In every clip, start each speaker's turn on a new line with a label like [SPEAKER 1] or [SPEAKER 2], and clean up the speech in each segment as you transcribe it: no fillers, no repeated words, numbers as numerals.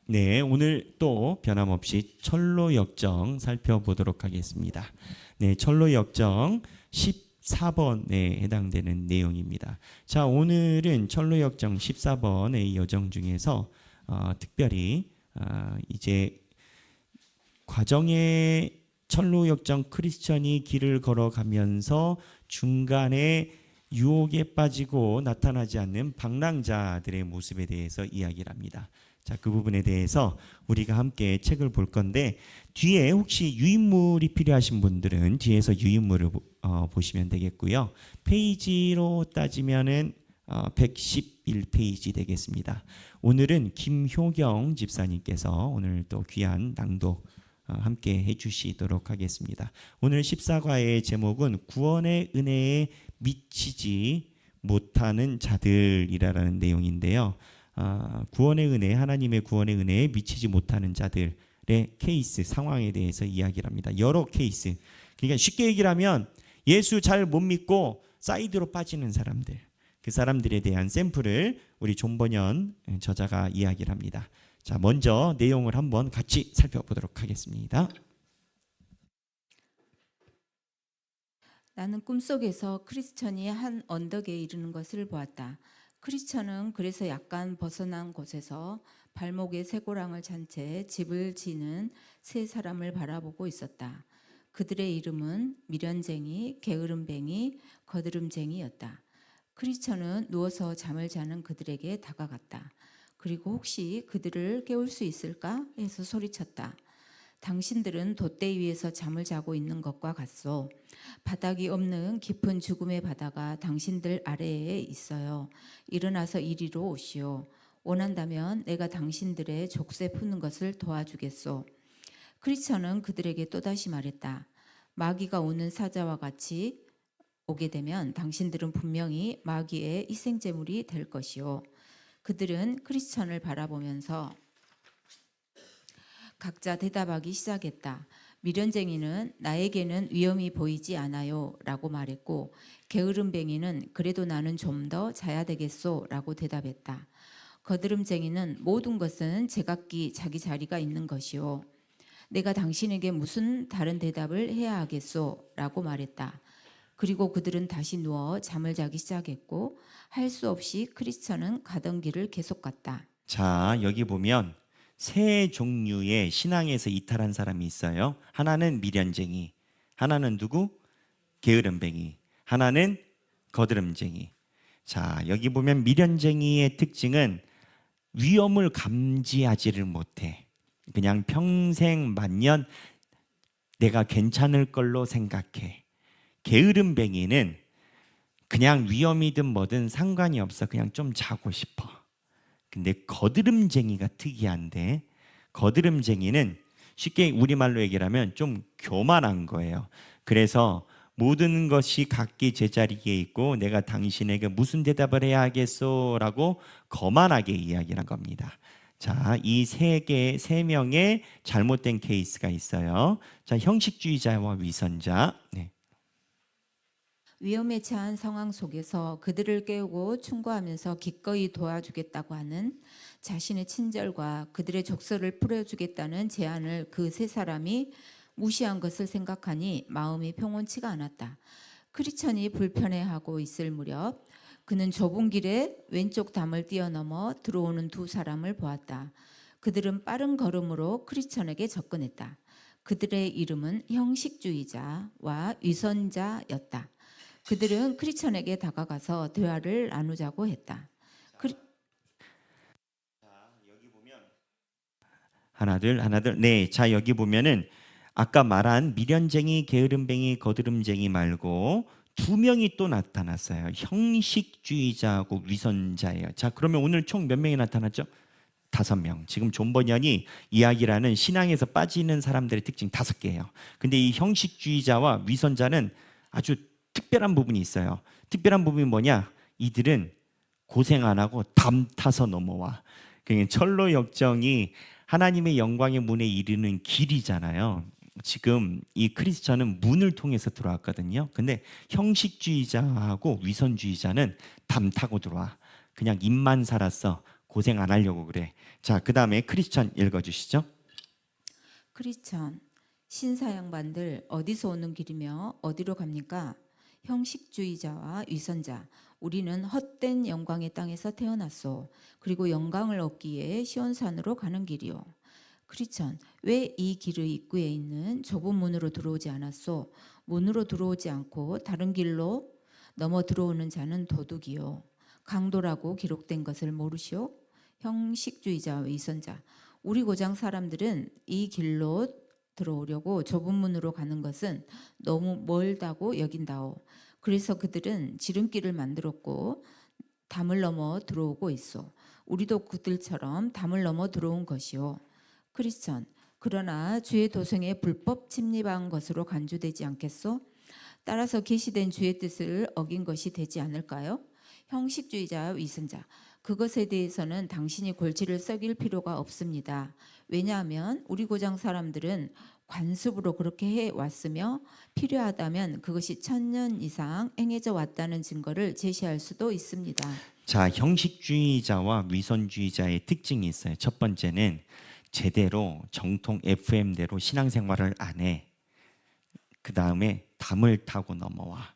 [SPEAKER 1] 네, 오늘 또 변함없이 철로 역정 살펴보도록 하겠습니다. 네, 철로 역정 14번에 해당되는 내용입니다. 자, 오늘은 철로 역정 14번의 여정 중에서 특별히 이제 과정에 철로 역정 크리스천이 길을 걸어가면서 중간에 유혹에 빠지고 나타나지 않는 방랑자들의 모습에 대해서 이야기를 합니다. 자, 그 부분에 대해서 우리가 함께 책을 볼 건데, 뒤에 혹시 유인물이 필요하신 분들은 뒤에서 유인물을 보시면 되겠고요. 페이지로 따지면은 111페이지 되겠습니다. 오늘은 김효경 집사님께서 오늘 또 귀한 낭독 함께 해주시도록 하겠습니다. 오늘 14과의 제목은 구원의 은혜에 미치지 못하는 자들이라는 내용인데요. 구원의 은혜, 하나님의 구원의 은혜에 미치지 못하는 자들의 케이스, 상황에 대해서 이야기를 합니다. 여러 케이스. 그러니까 쉽게 얘기를 하면 예수 잘 못 믿고 사이드로 빠지는 사람들, 그 사람들에 대한 샘플을 우리 존버년 저자가 이야기를 합니다. 자, 먼저 내용을 한번 같이 살펴보도록 하겠습니다.
[SPEAKER 2] 나는 꿈속에서 크리스천이 한 언덕에 이르는 것을 보았다. 크리스천은 그래서 약간 벗어난 곳에서 발목에 쇠고랑을 찬 채 집을 지는 세 사람을 바라보고 있었다. 그들의 이름은 미련쟁이, 게으름뱅이, 거드름쟁이였다. 크리스천은 누워서 잠을 자는 그들에게 다가갔다. 그리고 혹시 그들을 깨울 수 있을까 해서 소리쳤다. 당신들은 돛대 위에서 잠을 자고 있는 것과 같소. 바닥이 없는 깊은 죽음의 바다가 당신들 아래에 있어요. 일어나서 이리로 오시오. 원한다면 내가 당신들의 족쇄 푸는 것을 도와주겠소. 크리스천은 그들에게 또다시 말했다. 마귀가 오는 사자와 같이 오게 되면 당신들은 분명히 마귀의 희생제물이 될 것이오. 그들은 크리스천을 바라보면서 각자 대답하기 시작했다. 미련쟁이는 나에게는 위험이 보이지 않아요 라고 말했고, 게으름뱅이는 그래도 나는 좀 더 자야 되겠소 라고 대답했다. 거드름쟁이는 모든 것은 제각기 자기 자리가 있는 것이요. 내가 당신에게 무슨 다른 대답을 해야 하겠소 라고 말했다. 그리고 그들은 다시 누워 잠을 자기 시작했고, 할 수 없이 크리스천은 가던 길을 계속 갔다.
[SPEAKER 1] 자, 여기 보면 세 종류의 신앙에서 이탈한 사람이 있어요. 하나는 미련쟁이, 하나는 누구? 게으름뱅이, 하나는 거드름쟁이. 자, 여기 보면 미련쟁이의 특징은 위험을 감지하지를 못해. 그냥 평생 만년 내가 괜찮을 걸로 생각해. 게으름뱅이는 그냥 위험이든 뭐든 상관이 없어. 그냥 좀 자고 싶어. 근데 거드름쟁이가 특이한데, 거드름쟁이는 쉽게 우리말로 얘기를 하면 좀 교만한 거예요. 그래서 모든 것이 각기 제자리에 있고 내가 당신에게 무슨 대답을 해야 하겠소? 라고 거만하게 이야기를 한 겁니다. 자, 이 세 명의 잘못된 케이스가 있어요. 자, 형식주의자와 위선자. 네.
[SPEAKER 2] 위험에 처한 상황 속에서 그들을 깨우고 충고하면서 기꺼이 도와주겠다고 하는 자신의 친절과 그들의 족쇄를 풀어주겠다는 제안을 그 세 사람이 무시한 것을 생각하니 마음이 평온치가 않았다. 크리스천이 불편해하고 있을 무렵 그는 좁은 길에 왼쪽 담을 뛰어넘어 들어오는 두 사람을 보았다. 그들은 빠른 걸음으로 크리스천에게 접근했다. 그들의 이름은 형식주의자와 위선자였다. 그들은 크리스천에게 다가가서 대화를 나누자고 했다.
[SPEAKER 1] 하나 둘. 네, 자, 여기 보면은 아까 말한 미련쟁이, 게으름뱅이, 거드름쟁이 말고 두 명이 또 나타났어요. 형식주의자하고 위선자예요. 자, 그러면 오늘 총 몇 명이 나타났죠? 5명. 지금 존버년이 이야기를 하는 신앙에서 빠지는 사람들의 특징 5개예요. 근데 이 형식주의자와 위선자는 아주 특별한 부분이 있어요. 특별한 부분이 뭐냐? 이들은 고생 안 하고 담 타서 넘어와. 그러니까 철로 역정이 하나님의 영광의 문에 이르는 길이잖아요. 지금 이 크리스천은 문을 통해서 들어왔거든요. 근데 형식주의자하고 위선주의자는 담 타고 들어와. 그냥 입만 살았어. 고생 안 하려고 그래. 자, 그다음에 크리스천 읽어주시죠.
[SPEAKER 2] 크리스천 신사 양반들 어디서 오는 길이며 어디로 갑니까? 형식주의자와 위선자 우리는 헛된 영광의 땅에서 태어났소. 그리고 영광을 얻기 위해 시온산으로 가는 길이요. 크리스천 왜 이 길의 입구에 있는 좁은 문으로 들어오지 않았소? 문으로 들어오지 않고 다른 길로 넘어 들어오는 자는 도둑이요. 강도라고 기록된 것을 모르시오? 형식주의자 위선자 우리 고장 사람들은 이 길로 들어오려고 좁은 문으로 가는 것은 너무 멀다고 여긴다오. 그래서 그들은 지름길을 만들었고 담을 넘어 들어오고 있어. 우리도 그들처럼 담을 넘어 들어온 것이요. 크리스천 그러나 주의 도성에 불법 침입한 것으로 간주되지 않겠소? 따라서 계시된 주의 뜻을 어긴 것이 되지 않을까요? 형식주의자 위선자 그것에 대해서는 당신이 골치를 썩일 필요가 없습니다. 왜냐하면 우리 고장 사람들은 관습으로 그렇게 해왔으며 필요하다면 그것이 1000년 이상 행해져 왔다는 증거를 제시할 수도 있습니다.
[SPEAKER 1] 자, 형식주의자와 위선주의자의 특징이 있어요. 첫 번째는 제대로 정통 FM대로 신앙생활을 안 해. 그 다음에 담을 타고 넘어와.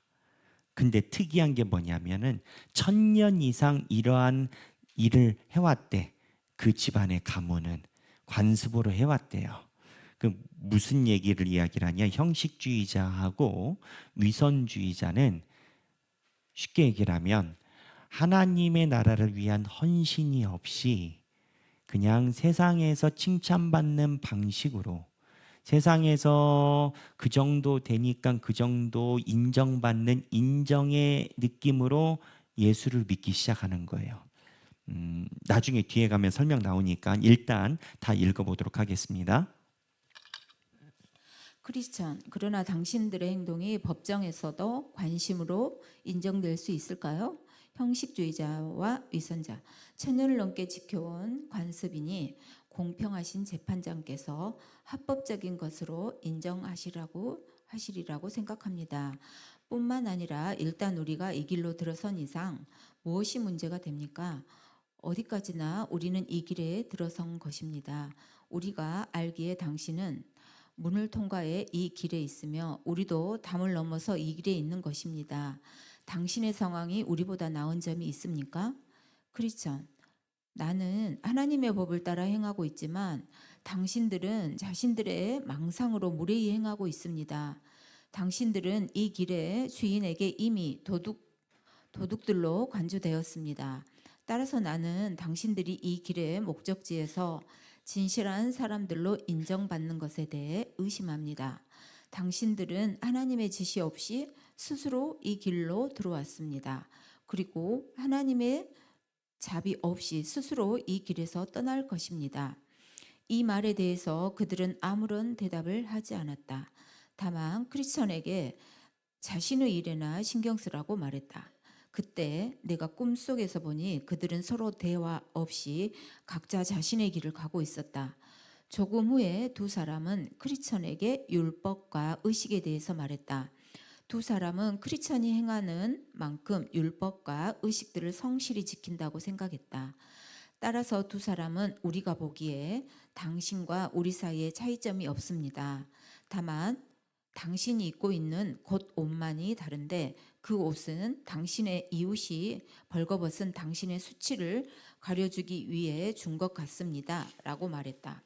[SPEAKER 1] 근데 특이한 게 뭐냐면은 1000년 이상 이러한 일을 해왔대. 그 집안의 가문은 관습으로 해왔대요. 그 무슨 얘기를 이야기를 하냐? 형식주의자하고 위선주의자는 쉽게 얘기를 하면 하나님의 나라를 위한 헌신이 없이 그냥 세상에서 칭찬받는 방식으로 세상에서 그 정도 되니까 그 정도 인정받는 인정의 느낌으로 예수를 믿기 시작하는 거예요. 나중에 뒤에 가면 설명 나오니까 일단 다 읽어보도록 하겠습니다.
[SPEAKER 2] 크리스천 그러나 당신들의 행동이 법정에서도 관심으로 인정될 수 있을까요? 형식주의자와 위선자 1000년을 넘게 지켜온 관습이니 공평하신 재판장께서 합법적인 것으로 하시리라고 생각합니다. 뿐만 아니라 일단 우리가 이 길로 들어선 이상 무엇이 문제가 됩니까? 어디까지나 우리는 이 길에 들어선 것입니다. 우리가 알기에 당신은 문을 통과해 이 길에 있으며 우리도 담을 넘어서 이 길에 있는 것입니다. 당신의 상황이 우리보다 나은 점이 있습니까? 크리스천 나는 하나님의 법을 따라 행하고 있지만 당신들은 자신들의 망상으로 무례히 행하고 있습니다. 당신들은 이 길의 주인에게 이미 도둑들로 간주되었습니다. 따라서 나는 당신들이 이 길의 목적지에서 진실한 사람들로 인정받는 것에 대해 의심합니다. 당신들은 하나님의 지시 없이 스스로 이 길로 들어왔습니다. 그리고 하나님의 자비 없이 스스로 이 길에서 떠날 것입니다. 이 말에 대해서 그들은 아무런 대답을 하지 않았다. 다만 크리스천에게 자신의 일에나 신경 쓰라고 말했다. 그때 내가 꿈속에서 보니 그들은 서로 대화 없이 각자 자신의 길을 가고 있었다. 조금 후에 두 사람은 크리스천에게 율법과 의식에 대해서 말했다. 두 사람은 크리스천이 행하는 만큼 율법과 의식들을 성실히 지킨다고 생각했다. 따라서 두 사람은 우리가 보기에 당신과 우리 사이에 차이점이 없습니다. 다만 당신이 입고 있는 겉 옷만이 다른데 그 옷은 당신의 이웃이 벌거벗은 당신의 수치를 가려주기 위해 준 것 같습니다. 라고 말했다.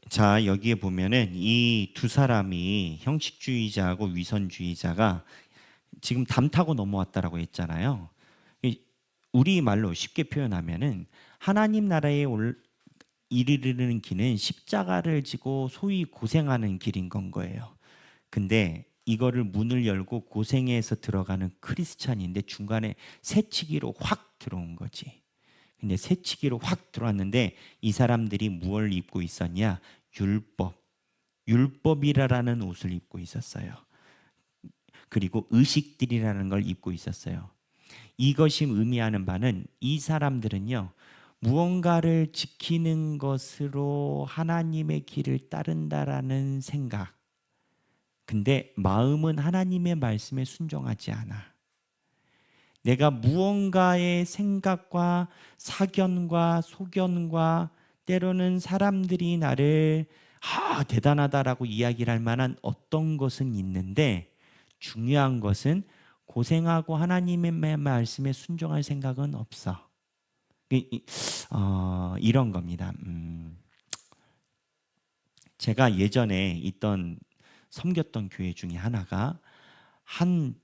[SPEAKER 1] 자, 여기에 보면은 이 두 사람이 형식주의자하고 위선주의자가 지금 담 타고 넘어왔다라고 했잖아요. 우리 말로 쉽게 표현하면은 하나님 나라에 이르르는 길은 십자가를 지고 소위 고생하는 길인 건 거예요. 근데 이거를 문을 열고 고생해서 들어가는 크리스찬인데 중간에 새치기로 확 들어온 거지. 근데 새치기로 확 들어왔는데 이 사람들이 무엇을 입고 있었냐? 율법이라는 옷을 입고 있었어요. 그리고 의식들이라는 걸 입고 있었어요. 이것이 의미하는 바는 이 사람들은요, 무언가를 지키는 것으로 하나님의 길을 따른다라는 생각. 근데 마음은 하나님의 말씀에 순종하지 않아. 내가 무언가의 생각과 사견과 소견과 때로는 사람들이 나를 대단하다라고 이야기를 할 만한 어떤 것은 있는데, 중요한 것은 고생하고 하나님의 말씀에 순종할 생각은 없어. 이런 겁니다. 제가 예전에 섬겼던 교회 중에 하나가, 한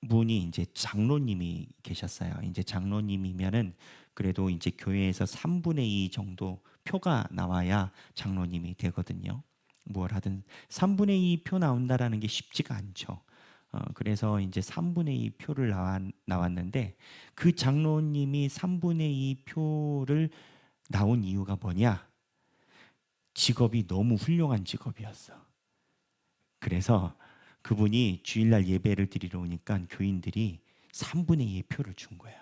[SPEAKER 1] 분이 이제 장로님이 계셨어요. 이제 장로님이면은 그래도 이제 교회에서 3분의 2 정도 표가 나와야 장로님이 되거든요. 뭘 하든 3분의 2 표 나온다라는 게 쉽지가 않죠. 그래서 이제 3분의 2 표를 나왔는데, 그 장로님이 3분의 2 표를 나온 이유가 뭐냐? 직업이 너무 훌륭한 직업이었어. 그래서 그분이 주일날 예배를 드리러 오니까 교인들이 3분의 2의 표를 준 거야.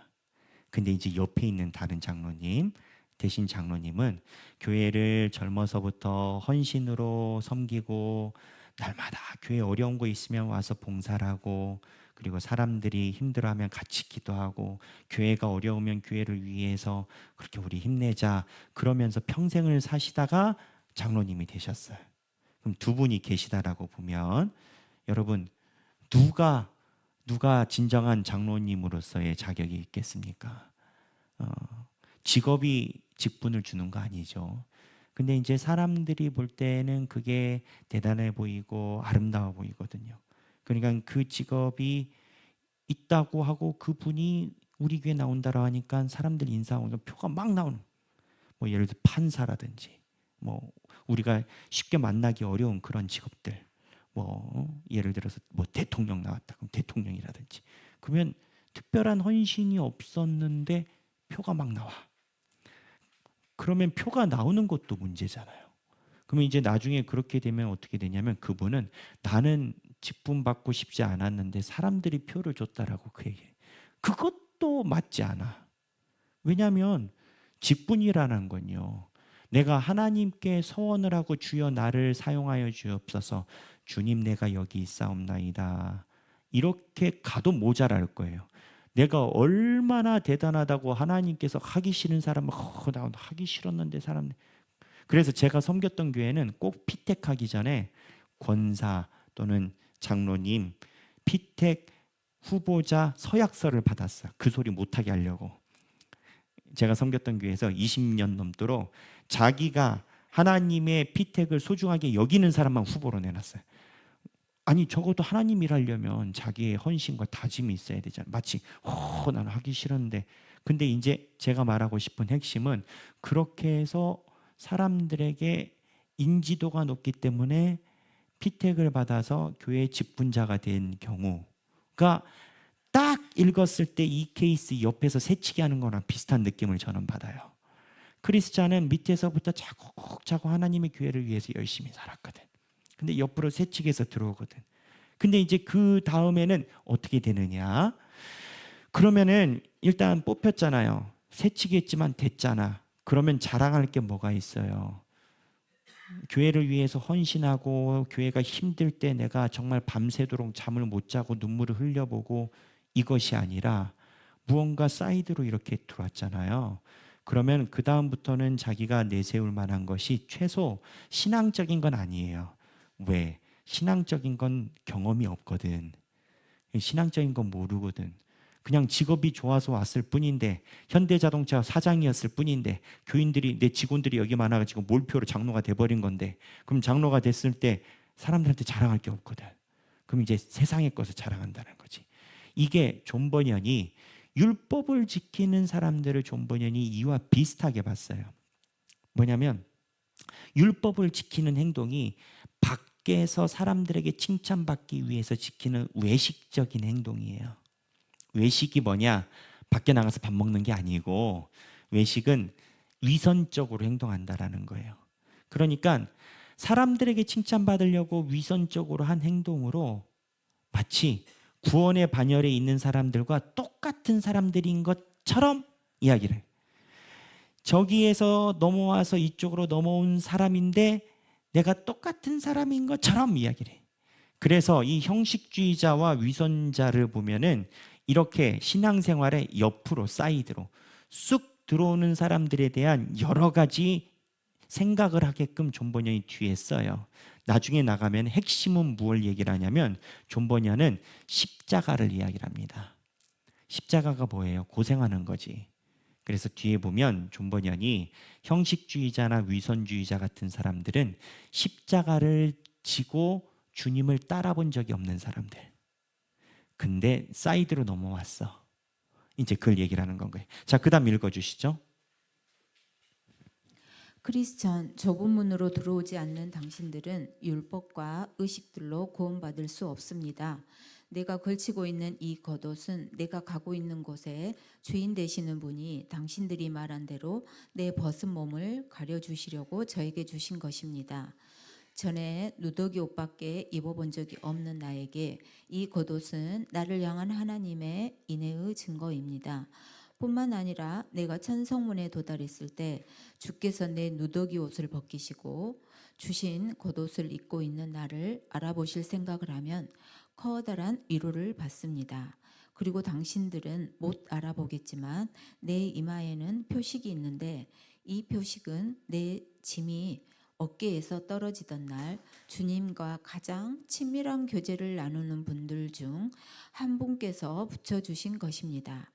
[SPEAKER 1] 근데 이제 옆에 있는 다른 장로님, 대신 장로님은 교회를 젊어서부터 헌신으로 섬기고, 날마다 교회 어려운 거 있으면 와서 봉사를 하고, 그리고 사람들이 힘들어하면 같이 기도하고, 교회가 어려우면 교회를 위해서 그렇게 우리 힘내자, 그러면서 평생을 사시다가 장로님이 되셨어요. 그럼 두 분이 계시다라고 보면, 여러분, 누가 진정한 장로님으로서의 자격이 있겠습니까? 직업이 직분을 주는 거 아니죠. 근데 이제 사람들이 볼 때는 그게 대단해 보이고 아름다워 보이거든요. 그러니까 그 직업이 있다고 하고 그분이 우리 교회 나온다고 하니까 사람들 인사하고 표가 막 나오는, 뭐 예를 들어 판사라든지, 뭐 우리가 쉽게 만나기 어려운 그런 직업들, 뭐 예를 들어서 뭐 대통령 나왔다 그럼 대통령이라든지, 그러면 특별한 헌신이 없었는데 표가 막 나와. 그러면 표가 나오는 것도 문제잖아요. 그러면 이제 나중에 그렇게 되면 어떻게 되냐면, 그분은 나는 직분 받고 싶지 않았는데 사람들이 표를 줬다라고 그 얘기해. 그것도 맞지 않아. 왜냐하면 직분이라는 건요, 내가 하나님께 서원을 하고 주여 나를 사용하여 주옵소서, 주님 내가 여기 있사옵나이다, 이렇게 가도 모자랄 거예요. 내가 얼마나 대단하다고 하나님께서 하기 싫은 사람은 나 하기 싫었는데 사람. 그래서 제가 섬겼던 교회는 꼭 피택하기 전에 권사 또는 장로님 피택 후보자 서약서를 받았어요. 그 소리 못하게 하려고. 제가 섬겼던 교회에서 20년 넘도록 자기가 하나님의 피택을 소중하게 여기는 사람만 후보로 내놨어요. 아니 적어도 하나님 일하려면 자기의 헌신과 다짐이 있어야 되잖아요. 마치 나는 하기 싫은데. 근데 이제 제가 말하고 싶은 핵심은, 그렇게 해서 사람들에게 인지도가 높기 때문에 피택을 받아서 교회 직분자가 된 경우가, 딱 읽었을 때 이 케이스 옆에서 새치기 하는 거랑 비슷한 느낌을 저는 받아요. 크리스찬은 밑에서부터 차곡차곡 하나님의 교회를 위해서 열심히 살았거든. 근데 옆으로 새치기해서 들어오거든. 근데 이제 그 다음에는 어떻게 되느냐? 그러면은 일단 뽑혔잖아요. 새치기 했지만 됐잖아. 그러면 자랑할 게 뭐가 있어요? 교회를 위해서 헌신하고, 교회가 힘들 때 내가 정말 밤새도록 잠을 못 자고 눈물을 흘려보고, 이것이 아니라 무언가 사이드로 이렇게 들어왔잖아요. 그러면 그 다음부터는 자기가 내세울 만한 것이 최소 신앙적인 건 아니에요. 왜? 신앙적인 건 경험이 없거든. 신앙적인 건 모르거든. 그냥 직업이 좋아서 왔을 뿐인데, 현대자동차 사장이었을 뿐인데, 교인들이, 내 직원들이 여기 많아가지고 몰표로 장로가 돼버린 건데, 그럼 장로가 됐을 때 사람들한테 자랑할 게 없거든. 그럼 이제 세상의 것을 자랑한다는 거지. 이게 존 버년이 율법을 지키는 사람들을 존 버년이 이와 비슷하게 봤어요. 뭐냐면, 율법을 지키는 행동이 밖에서 사람들에게 칭찬받기 위해서 지키는 외식적인 행동이에요. 외식이 뭐냐? 밖에 나가서 밥 먹는 게 아니고, 외식은 위선적으로 행동한다라는 거예요. 그러니까 사람들에게 칭찬받으려고 위선적으로 한 행동으로 마치 구원의 반열에 있는 사람들과 똑같은 사람들인 것처럼 이야기를 해요. 저기에서 넘어와서 이쪽으로 넘어온 사람인데 내가 똑같은 사람인 것처럼 이야기를 해. 그래서 이 형식주의자와 위선자를 보면은 이렇게 신앙생활의 옆으로 사이드로 쑥 들어오는 사람들에 대한 여러 가지 생각을 하게끔 존 번연이 뒤에 써요. 나중에 나가면 핵심은 무엇을 얘기를 하냐면 존 번연은 십자가를 이야기를 합니다. 십자가가 뭐예요? 고생하는 거지. 그래서 뒤에 보면 존 번연이 형식주의자나 위선주의자 같은 사람들은 십자가를 지고 주님을 따라본 적이 없는 사람들. 근데 사이드로 넘어왔어. 이제 그걸 얘기를 하는 건 거예요. 자, 그 다음 읽어주시죠.
[SPEAKER 2] 크리스천 좁은 문으로 들어오지 않는 당신들은 율법과 의식들로 구원받을 수 없습니다. 내가 걸치고 있는 이 겉옷은 내가 가고 있는 곳에 주인 되시는 분이 당신들이 말한 대로 내 벗은 몸을 가려주시려고 저에게 주신 것입니다. 전에 누더기 옷밖에 입어본 적이 없는 나에게 이 겉옷은 나를 향한 하나님의 인애의 증거입니다. 뿐만 아니라 내가 천성문에 도달했을 때 주께서 내 누더기 옷을 벗기시고 주신 겉옷을 입고 있는 나를 알아보실 생각을 하면 커다란 위로를 받습니다. 그리고 당신들은 못 알아보겠지만 내 이마에는 표식이 있는데 이 표식은 내 짐이 어깨에서 떨어지던 날 주님과 가장 친밀한 교제를 나누는 분들 중 한 분께서 붙여주신 것입니다.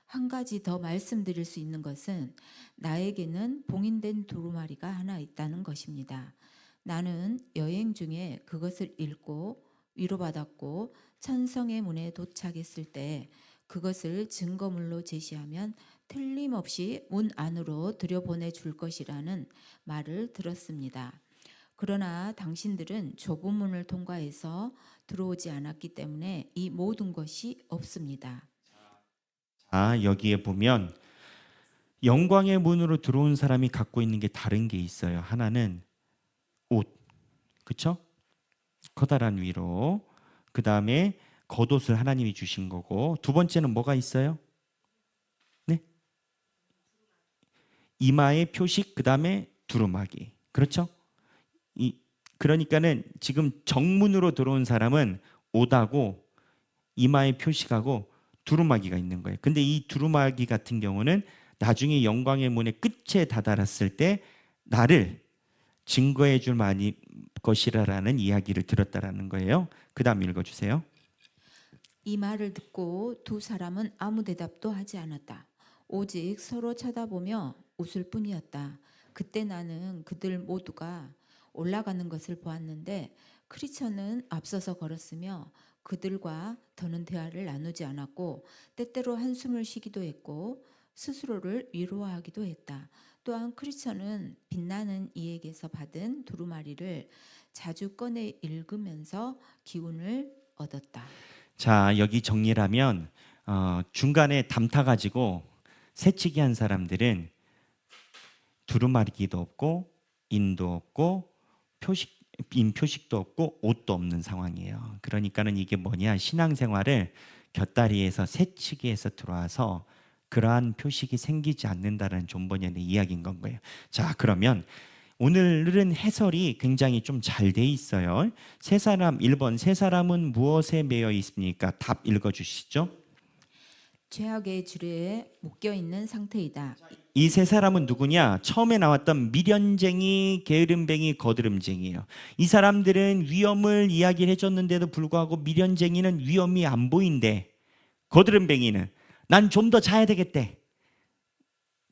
[SPEAKER 2] 한 가지 더 말씀드릴 수 있는 것은 나에게는 봉인된 두루마리가 하나 있다는 것입니다. 나는 여행 중에 그것을 읽고 위로받았고 천성의 문에 도착했을 때 그것을 증거물로 제시하면 틀림없이 문 안으로 들여보내 줄 것이라는 말을 들었습니다. 그러나 당신들은 좁은 문을 통과해서 들어오지 않았기 때문에 이 모든 것이 없습니다.
[SPEAKER 1] 여기에 보면 영광의 문으로 들어온 사람이 갖고 있는 게 다른 게 있어요. 하나는 옷, 그렇죠? 커다란 위로. 그 다음에 겉옷을 하나님이 주신 거고, 두 번째는 뭐가 있어요? 네, 이마의 표식, 그 다음에 두루마기. 그렇죠? 그러니까는 지금 정문으로 들어온 사람은 옷하고 이마의 표식하고 두루마기가 있는 거예요. 근데 이 두루마기 같은 경우는 나중에 영광의 문의 끝에 다다랐을 때 나를 증거해 줄 것이라는 이야기를 들었다라는 거예요. 그 다음 읽어주세요.
[SPEAKER 2] 이 말을 듣고 두 사람은 아무 대답도 하지 않았다. 오직 서로 쳐다보며 웃을 뿐이었다. 그때 나는 그들 모두가 올라가는 것을 보았는데 크리처는 앞서서 걸었으며 그들과 더는 대화를 나누지 않았고 때때로 한숨을 쉬기도 했고 스스로를 위로하기도 했다. 또한 크리처는 빛나는 이에게서 받은 두루마리를 자주 꺼내 읽으면서 기운을 얻었다.
[SPEAKER 1] 자, 여기 정리를 하면 중간에 담타 가지고 새치기 한 사람들은 두루마기도 없고 인도 없고 표식도 없고 옷도 없는 상황이에요. 그러니까는 이게 뭐냐, 신앙생활을 곁다리에서 새치기에서 들어와서 그러한 표식이 생기지 않는다는 존 번연의 이야기인 건 거예요. 자, 그러면 오늘은 해설이 굉장히 좀 잘 돼 있어요. 1번 세 사람은 무엇에 매여 있습니까? 답 읽어주시죠.
[SPEAKER 2] 죄악의 주례에 묶여 있는 상태이다.
[SPEAKER 1] 이 세 사람은 누구냐? 처음에 나왔던 미련쟁이, 게으름뱅이, 거드름쟁이에요. 이 사람들은 위험을 이야기를 해줬는데도 불구하고 미련쟁이는 위험이 안 보인대. 거드름뱅이는 난 좀 더 자야 되겠대.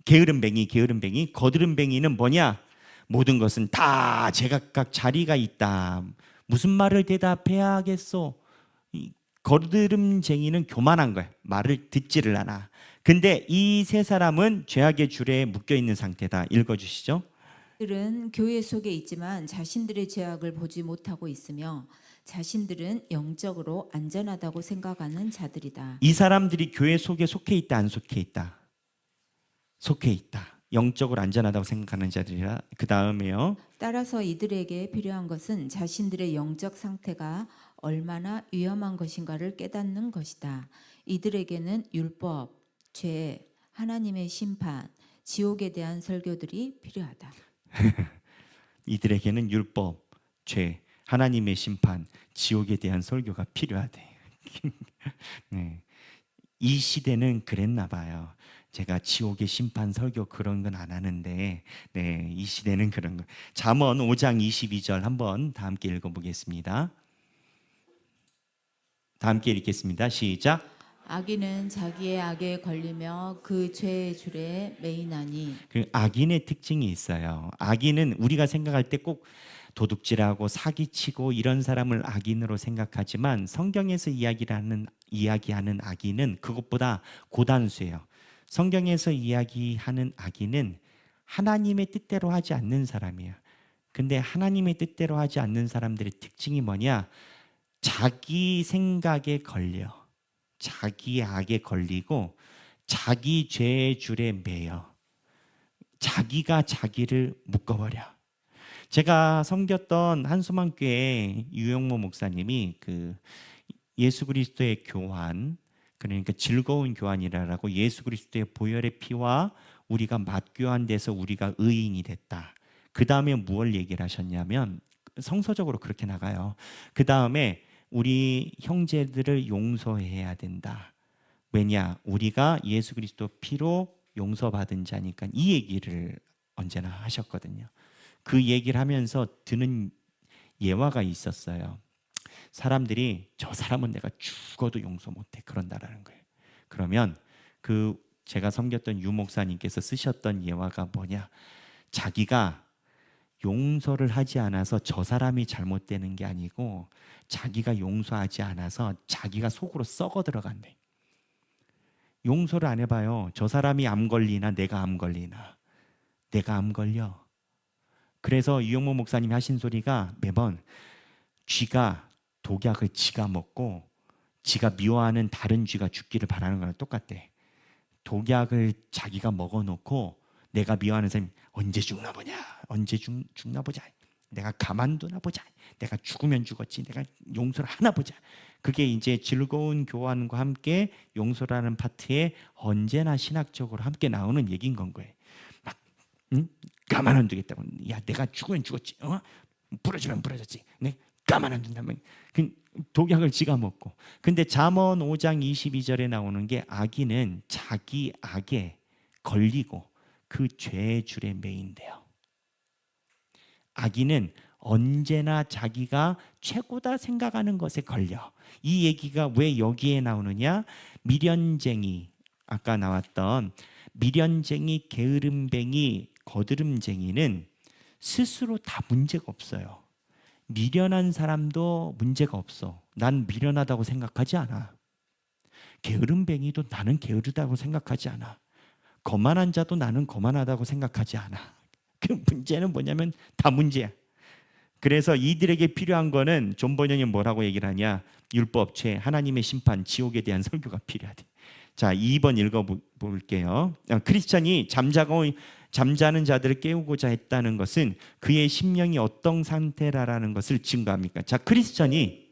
[SPEAKER 1] 게으름뱅이, 거드름뱅이는 뭐냐? 모든 것은 다 제각각 자리가 있다. 무슨 말을 대답해야 하겠소? 거드름쟁이는 교만한 거야. 말을 듣지를 않아. 근데 이 세 사람은 죄악의 주례에 묶여 있는 상태다. 읽어주시죠.
[SPEAKER 2] 그들은 교회 속에 있지만 자신들의 죄악을 보지 못하고 있으며 자신들은 영적으로 안전하다고 생각하는 자들이다.
[SPEAKER 1] 이 사람들이 교회 속에 속해 있다, 안 속해 있다? 속해 있다. 영적으로 안전하다고 생각하는 자들이라. 그 다음에요.
[SPEAKER 2] 따라서 이들에게 필요한 것은 자신들의 영적 상태가 얼마나 위험한 것인가를 깨닫는 것이다. 이들에게는 율법, 죄, 하나님의 심판, 지옥에 대한 설교들이 필요하다.
[SPEAKER 1] 이들에게는 율법, 죄, 하나님의 심판, 지옥에 대한 설교가 필요하대. 네. 이 시대는 그랬나 봐요. 제가 지옥의 심판 설교 그런 건 안 하는데, 네, 이 시대는 그런 거. 잠언 5장 22절 한번 다 함께 읽어보겠습니다. 다 함께 읽겠습니다. 시작.
[SPEAKER 2] 악인은 자기의 악에 걸리며 그 죄의 줄에 매이나니.
[SPEAKER 1] 그 악인의 특징이 있어요. 악인은 우리가 생각할 때 꼭 도둑질하고 사기치고 이런 사람을 악인으로 생각하지만 성경에서 이야기하는 악인은 그것보다 고단수예요. 성경에서 이야기하는 악인은 하나님의 뜻대로 하지 않는 사람이에요. 근데 하나님의 뜻대로 하지 않는 사람들의 특징이 뭐냐? 자기 생각에 걸려. 자기 악에 걸리고 자기 죄의 줄에 매여. 자기가 자기를 묶어버려. 제가 섬겼던 한수만교회 유영모 목사님이 그 예수 그리스도의 교환, 그러니까 즐거운 교환이라고 예수 그리스도의 보혈의 피와 우리가 맞교환돼서 우리가 의인이 됐다. 그 다음에 무엇을 얘기를 하셨냐면 성서적으로 그렇게 나가요. 그 다음에 우리 형제들을 용서해야 된다. 왜냐? 우리가 예수 그리스도 피로 용서받은 자니까. 이 얘기를 언제나 하셨거든요. 그 얘기를 하면서 드는 예화가 있었어요. 사람들이 저 사람은 내가 죽어도 용서 못해 그런다라는 거예요. 그러면 그 제가 섬겼던 유 목사님께서 쓰셨던 예화가 뭐냐? 자기가 용서를 하지 않아서 저 사람이 잘못되는 게 아니고 자기가 용서하지 않아서 자기가 속으로 썩어 들어간대. 용서를 안 해봐요. 저 사람이 암 걸리나 내가 암 걸리나. 내가 암 걸려. 그래서 유영모 목사님이 하신 소리가 매번 쥐가 독약을 지가 먹고 지가 미워하는 다른 쥐가 죽기를 바라는 거랑 똑같대. 독약을 자기가 먹어놓고 내가 미워하는 사람이 언제 죽나 보냐, 언제 죽나 보자, 내가 가만두나 보자, 내가 죽으면 죽었지, 내가 용서를 하나 보자. 그게 이제 즐거운 교환과 함께 용서라는 파트에 언제나 신학적으로 함께 나오는 얘기인 건 거예요. 막 가만 안 두겠다고. 야, 내가 죽으면 죽었지, 부러지면 부러졌지, 네, 가만 안 둔다면 그 독약을 지가 먹고. 근데 잠언 5장 22절에 나오는 게 악인은 자기 악에 걸리고 그 죄의 줄에 매인대요. 악인은 언제나 자기가 최고다 생각하는 것에 걸려. 이 얘기가 왜 여기에 나오느냐? 미련쟁이, 아까 나왔던 미련쟁이, 게으름뱅이, 거드름쟁이는 스스로 다 문제가 없어요. 미련한 사람도 문제가 없어. 난 미련하다고 생각하지 않아. 게으름뱅이도 나는 게으르다고 생각하지 않아. 거만한 자도 나는 거만하다고 생각하지 않아. 그 문제는 뭐냐면 다 문제야. 그래서 이들에게 필요한 거는 존 번영이 뭐라고 얘기를 하냐? 율법, 죄, 하나님의 심판, 지옥에 대한 설교가 필요하대. 자, 2번 읽어볼게요. 크리스찬이 잠자는 자들을 깨우고자 했다는 것은 그의 심령이 어떤 상태라는 것을 증거합니까? 자, 크리스찬이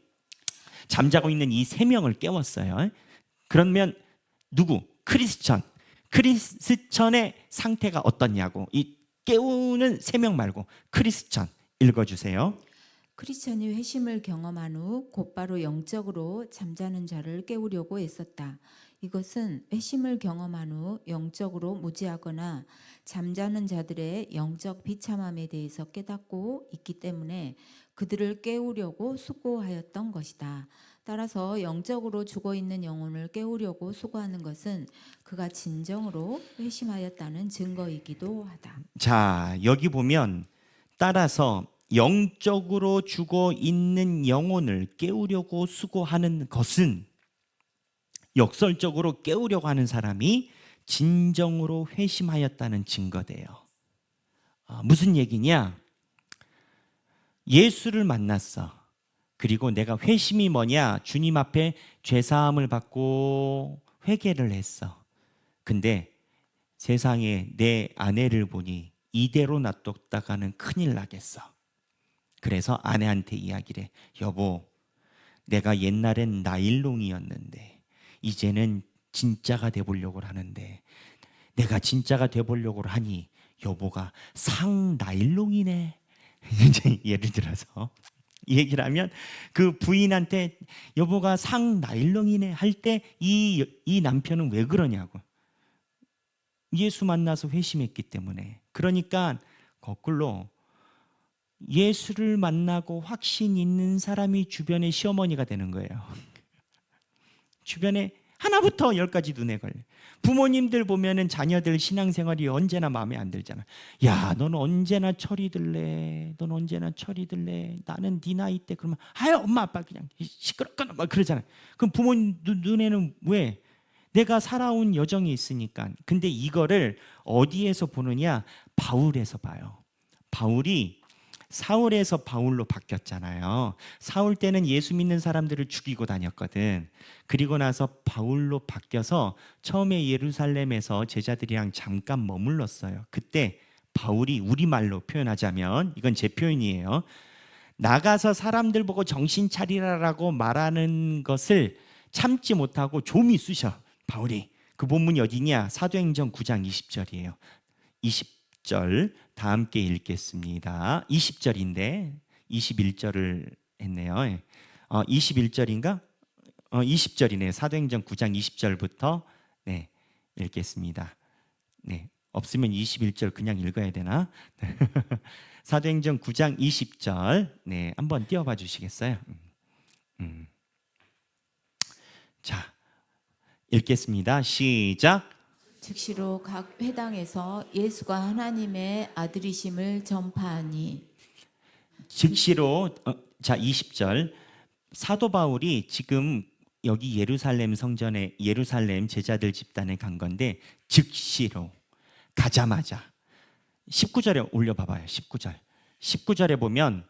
[SPEAKER 1] 잠자고 있는 이 세 명을 깨웠어요. 그러면 누구? 크리스찬의 상태가 어떻냐고. 이 깨우는 세 명 말고 크리스찬 읽어주세요.
[SPEAKER 2] 크리스천이 회심을 경험한 후 곧바로 영적으로 잠자는 자를 깨우려고 애썼다. 이것은 회심을 경험한 후 영적으로 무지하거나 잠자는 자들의 영적 비참함에 대해서 깨닫고 있기 때문에 그들을 깨우려고 수고하였던 것이다. 따라서 영적으로 죽어있는 영혼을 깨우려고 수고하는 것은 그가 진정으로 회심하였다는 증거이기도 하다.
[SPEAKER 1] 자, 여기 보면 따라서 영적으로 죽어 있는 영혼을 깨우려고 수고하는 것은 역설적으로 깨우려고 하는 사람이 진정으로 회심하였다는 증거돼요. 무슨 얘기냐? 예수를 만났어. 그리고 내가 회심이 뭐냐? 주님 앞에 죄사함을 받고 회개를 했어. 근데 세상에 내 아내를 보니 이대로 놔뒀다가는 큰일 나겠어. 그래서 아내한테 이야기를 해. 여보, 내가 옛날엔 나일롱이었는데 이제는 진짜가 돼보려고 하는데 내가 진짜가 돼보려고 하니 여보가 상나일롱이네. 이제 예를 들어서 이 얘기를 하면 그 부인한테 여보가 상 나일렁이네 할 때 이 남편은 왜 그러냐고. 예수 만나서 회심했기 때문에. 그러니까 거꾸로 예수를 만나고 확신 있는 사람이 주변의 시어머니가 되는 거예요. 주변에 하나부터 열까지 눈에 걸려. 부모님들 보면은 자녀들 신앙생활이 언제나 마음에 안 들잖아. 야, 넌 언제나 철이 들래? 넌 언제나 철이 들래? 나는 네 나이 때 그러면 아유 엄마 아빠 그냥 시끄럽거나 막 그러잖아요. 그럼 부모님 눈에는 왜? 내가 살아온 여정이 있으니까. 근데 이거를 어디에서 보느냐? 바울에서 봐요. 바울이 사울에서 바울로 바뀌었잖아요. 사울 때는 예수 믿는 사람들을 죽이고 다녔거든. 그리고 나서 바울로 바뀌어서 처음에 예루살렘에서 제자들이랑 잠깐 머물렀어요. 그때 바울이 우리말로 표현하자면, 이건 제 표현이에요, 나가서 사람들 보고 정신 차리라라고 말하는 것을 참지 못하고 좀이 쑤셔. 바울이. 그 본문이 어디냐? 사도행전 9장 20절이에요. 20절 다 함께 읽겠습니다. 20절인데 21절을 했네요. 21절인가? 20절이네요. 사도행전 9장 20절부터 네, 읽겠습니다. 네, 없으면 21절 그냥 읽어야 되나? 사도행전 9장 20절 네, 한번 띄워봐 주시겠어요? 자, 읽겠습니다. 시작.
[SPEAKER 2] 즉시로 각 회당에서 예수가 하나님의 아들이심을 전파하니.
[SPEAKER 1] 즉시로 자 20절 사도 바울이 지금 여기 예루살렘 성전에 예루살렘 제자들 집단에 간 건데 즉시로 가자마자 19절에 올려봐봐요. 19절에 보면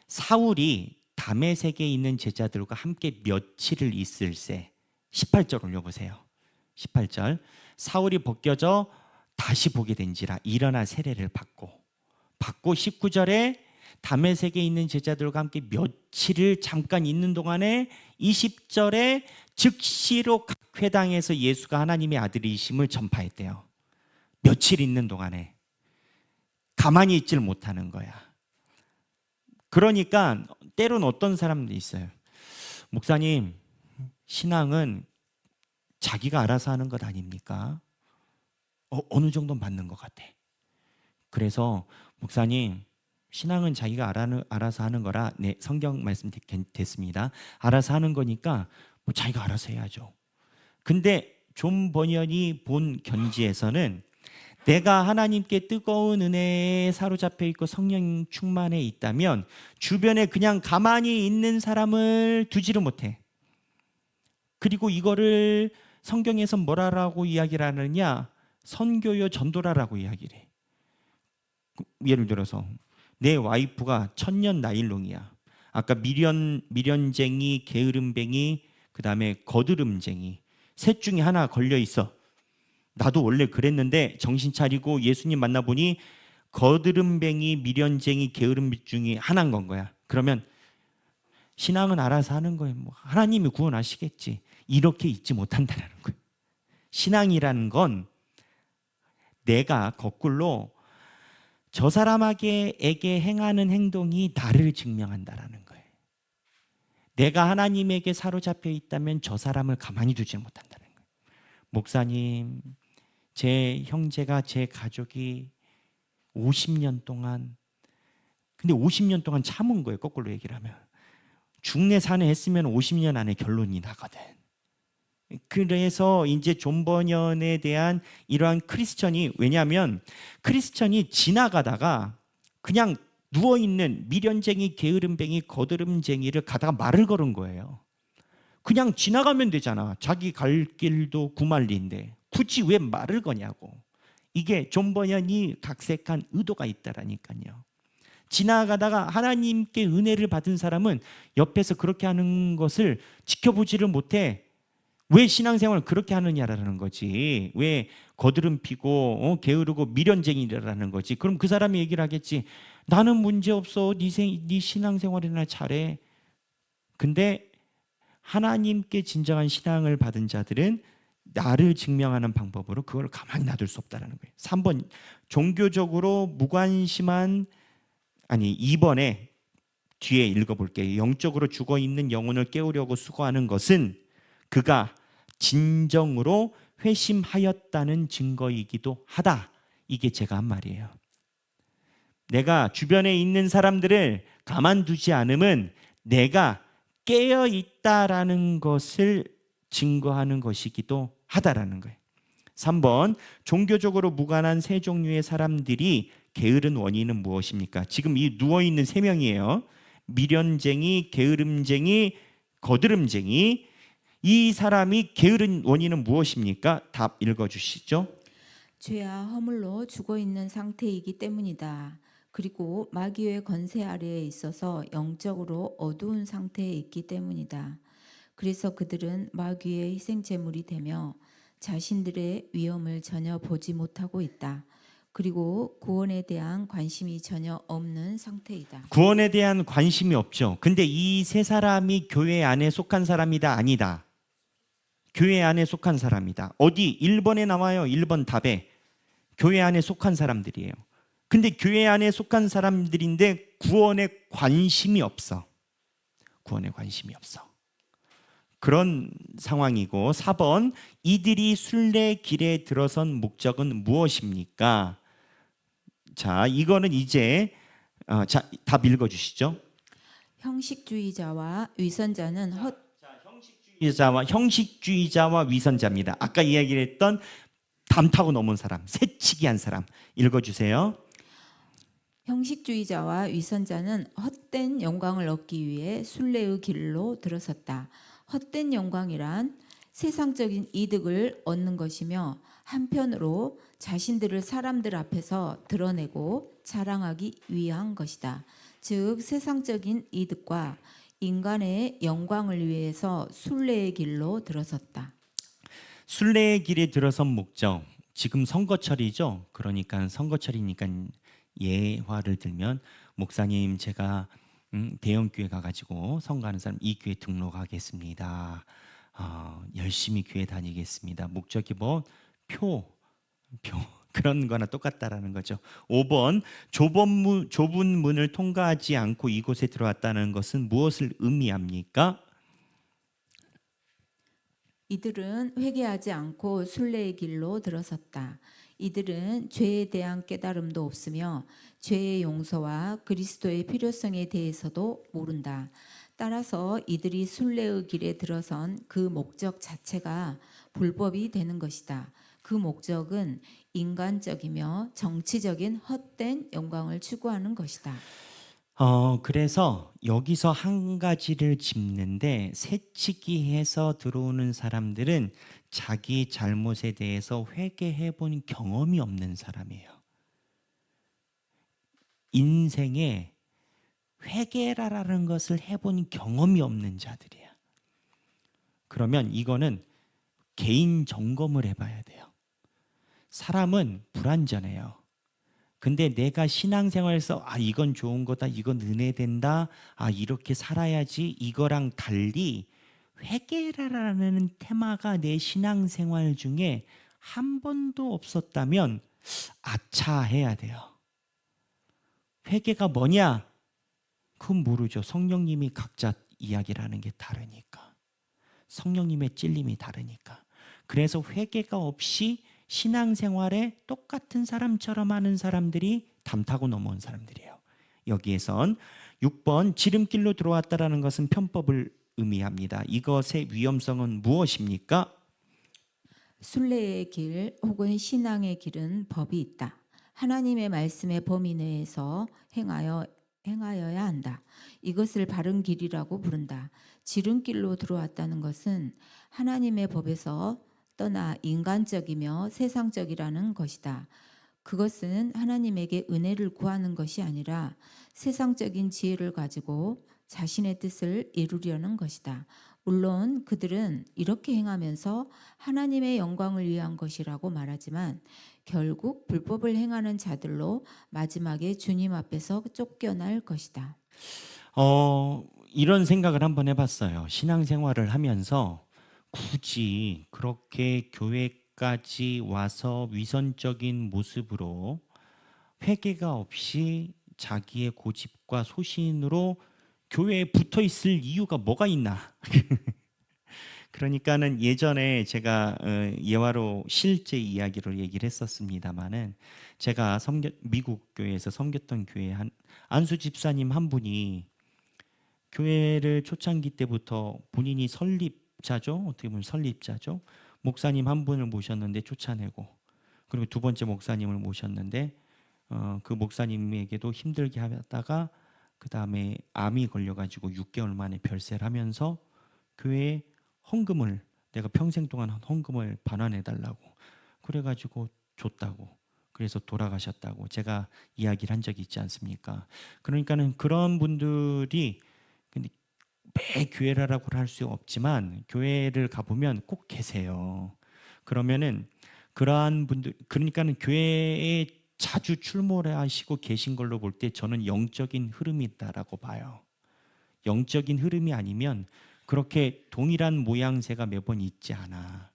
[SPEAKER 1] 사울이 다메섹에 있는 제자들과 함께 며칠을 있을새. 18절 올려보세요. 18절 사울이 벗겨져 다시 보게 된지라 일어나 세례를 받고 19절에 다메섹에 있는 제자들과 함께 며칠을 잠깐 있는 동안에 20절에 즉시로 각 회당에서 예수가 하나님의 아들이심을 전파했대요. 며칠 있는 동안에 가만히 있질 못하는 거야. 그러니까 때로는 어떤 사람들이 있어요. 목사님, 신앙은 자기가 알아서 하는 것 아닙니까? 어느 정도 맞는 것 같아. 그래서 목사님, 신앙은 자기가 알아서 하는 거라, 네, 성경 말씀 됐습니다. 알아서 하는 거니까 뭐 자기가 알아서 해야죠. 근데 존 버니언이 본 견지에서는 내가 하나님께 뜨거운 은혜에 사로잡혀 있고 성령 충만해 있다면 주변에 그냥 가만히 있는 사람을 두지를 못해. 그리고 이거를 성경에서 뭐라고 이야기를 하느냐? 선교요 전도라라고 이야기를 해. 예를 들어서 내 와이프가 천년 나일롱이야. 아까 미련쟁이, 게으름뱅이, 그 다음에 거드름쟁이 셋 중에 하나 걸려 있어. 나도 원래 그랬는데 정신 차리고 예수님 만나보니 거드름뱅이, 미련쟁이, 게으름 중에 하나인 건 거야. 그러면 신앙은 알아서 하는 거예요. 뭐 하나님이 구원하시겠지. 이렇게 있지 못한다는 거예요. 신앙이라는 건 내가 거꾸로 저 사람에게 행하는 행동이 나를 증명한다라는 거예요. 내가 하나님에게 사로잡혀 있다면 저 사람을 가만히 두지 못한다는 거예요. 목사님, 제 형제가, 제 가족이 50년 동안, 근데 50년 동안 참은 거예요. 거꾸로 얘기를 하면 중내 산에 했으면 50년 안에 결론이 나거든. 그래서 이제 존 버년에 대한 이러한 크리스천이, 왜냐하면 크리스천이 지나가다가 그냥 누워있는 미련쟁이, 게으름뱅이, 거드름쟁이를 가다가 말을 걸은 거예요. 그냥 지나가면 되잖아. 자기 갈 길도 구만리인데 굳이 왜 말을 거냐고. 이게 존 버년이 각색한 의도가 있다라니까요. 지나가다가 하나님께 은혜를 받은 사람은 옆에서 그렇게 하는 것을 지켜보지를 못해. 왜 신앙생활을 그렇게 하느냐라는 거지. 왜 거드름 피고 게으르고 미련쟁이라는 거지. 그럼 그 사람이 얘기를 하겠지. 나는 문제없어. 네 신앙생활이나 잘해. 근데 하나님께 진정한 신앙을 받은 자들은 나를 증명하는 방법으로 그걸 가만히 놔둘 수 없다는 거예요. 3번 종교적으로 무관심한, 아니 2번에 뒤에 읽어볼게요. 영적으로 죽어있는 영혼을 깨우려고 수고하는 것은 그가 진정으로 회심하였다는 증거이기도 하다. 이게 제가 한 말이에요. 내가 주변에 있는 사람들을 가만두지 않음은 내가 깨어 있다라는 것을 증거하는 것이기도 하다라는 거예요. 3번, 종교적으로 무관한 세 종류의 사람들이 게으른 원인은 무엇입니까? 지금 이 누워있는 세 명이에요. 미련쟁이, 게으름쟁이, 거드름쟁이. 이 사람이 게으른 원인은 무엇입니까? 답 읽어주시죠.
[SPEAKER 2] 죄와 허물로 죽어 있는 상태이기 때문이다. 그리고 마귀의 권세 아래에 있어서 영적으로 어두운 상태에 있기 때문이다. 그래서 그들은 마귀의 희생 제물이 되며 자신들의 위험을 전혀 보지 못하고 있다. 그리고 구원에 대한 관심이 전혀 없는 상태이다.
[SPEAKER 1] 구원에 대한 관심이 없죠. 근데 이 세 사람이 교회 안에 속한 사람이다, 아니다? 교회 안에 속한 사람이다. 어디? 1번에 나와요. 1번 답에. 교회 안에 속한 사람들이에요. 근데 교회 안에 속한 사람들인데 구원에 관심이 없어. 구원에 관심이 없어. 그런 상황이고, 4번, 이들이 순례길에 들어선 목적은 무엇입니까? 자, 이거는 이제 자, 답 읽어주시죠.
[SPEAKER 2] 형식주의자와 위선자는
[SPEAKER 1] 형식주의자와 위선자입니다. 아까 이야기했던 담 타고 넘은 사람, 새치기 한 사람. 읽어주세요.
[SPEAKER 2] 형식주의자와 위선자는 헛된 영광을 얻기 위해 순례의 길로 들어섰다. 헛된 영광이란 세상적인 이득을 얻는 것이며 한편으로 자신들을 사람들 앞에서 드러내고 자랑하기 위한 것이다. 즉 세상적인 이득과 인간의 영광을 위해서 순례의 길로 들어섰다.
[SPEAKER 1] 순례의 길에 들어선 목적. 지금 선거철이죠. 그러니까 선거철이니까 예화를 들면 목사님 제가 대형교회 가가지고 선거하는 사람 이 교회 등록하겠습니다. 열심히 교회 다니겠습니다. 목적이 뭐 표 그런 거나 똑같다라는 거죠. 5번, 좁은 문을 통과하지 않고 이곳에 들어왔다는 것은 무엇을 의미합니까?
[SPEAKER 2] 이들은 회개하지 않고 순례의 길로 들어섰다. 이들은 죄에 대한 깨달음도 없으며 죄의 용서와 그리스도의 필요성에 대해서도 모른다. 따라서 이들이 순례의 길에 들어선 그 목적 자체가 불법이 되는 것이다. 그 목적은 인간적이며 정치적인 헛된 영광을 추구하는 것이다.
[SPEAKER 1] 그래서 여기서 한 가지를 짚는데 새치기해서 들어오는 사람들은 자기 잘못에 대해서 회개해 본 경험이 없는 사람이에요. 인생에 회개라는 것을 해본 경험이 없는 자들이야. 그러면 이거는 개인 점검을 해봐야 돼요. 사람은 불완전해요. 근데 내가 신앙생활에서 이건 좋은 거다, 이건 은혜된다, 이렇게 살아야지, 이거랑 달리 회개라는 테마가 내 신앙생활 중에 한 번도 없었다면 아차 해야 돼요. 회개가 뭐냐? 그건 모르죠. 성령님이 각자 이야기를 하는 게 다르니까. 성령님의 찔림이 다르니까. 그래서 회개가 없이 신앙생활에 똑같은 사람처럼 하는 사람들이 담 타고 넘어온 사람들이에요. 여기에선 6번 지름길로 들어왔다라는 것은 편법을 의미합니다. 이것의 위험성은 무엇입니까?
[SPEAKER 2] 순례의 길 혹은 신앙의 길은 법이 있다. 하나님의 말씀의 범위 내에서 행하여야 한다. 이것을 바른 길이라고 부른다. 지름길로 들어왔다는 것은 하나님의 법에서 떠나 인간적이며 세상적이라는 것이다. 그것은 하나님에게 은혜를 구하는 것이 아니라 세상적인 지혜를 가지고 자신의 뜻을 이루려는 것이다. 물론 그들은 이렇게 행하면서 하나님의 영광을 위한 것이라고 말하지만 결국 불법을 행하는 자들로 마지막에 주님 앞에서 쫓겨날 것이다.
[SPEAKER 1] 이런 생각을 한번 해봤어요. 신앙생활을 하면서 굳이 그렇게 교회까지 와서 위선적인 모습으로 회개가 없이 자기의 고집과 소신으로 교회에 붙어 있을 이유가 뭐가 있나? 그러니까는 예전에 제가 예화로 실제 이야기로 얘기를 했었습니다마는 제가 미국 교회에서 섬겼던 교회 한 안수 집사님 한 분이 교회를 초창기 때부터 본인이 설립자죠. 어떻게 보면 설립자죠. 목사님 한 분을 모셨는데 쫓아내고, 그리고 두 번째 목사님을 모셨는데 그 목사님에게도 힘들게 하다가 그 다음에 암이 걸려가지고 6개월 만에 별세를 하면서 교회에 헌금을, 내가 평생 동안 한 헌금을 반환해 달라고 그래가지고 줬다고, 그래서 돌아가셨다고 제가 이야기를 한 적이 있지 않습니까? 그러니까는 그런 분들이, 근데 매 교회라고 할 수 없지만 교회를 가보면 꼭 계세요. 그러면은 그러한 분들, 그러니까는 교회에 자주 출몰해 하시고 계신 걸로 볼 때 저는 영적인 흐름이 있다라고 봐요. 영적인 흐름이 아니면 그렇게 동일한 모양새가 매번 있지 않아.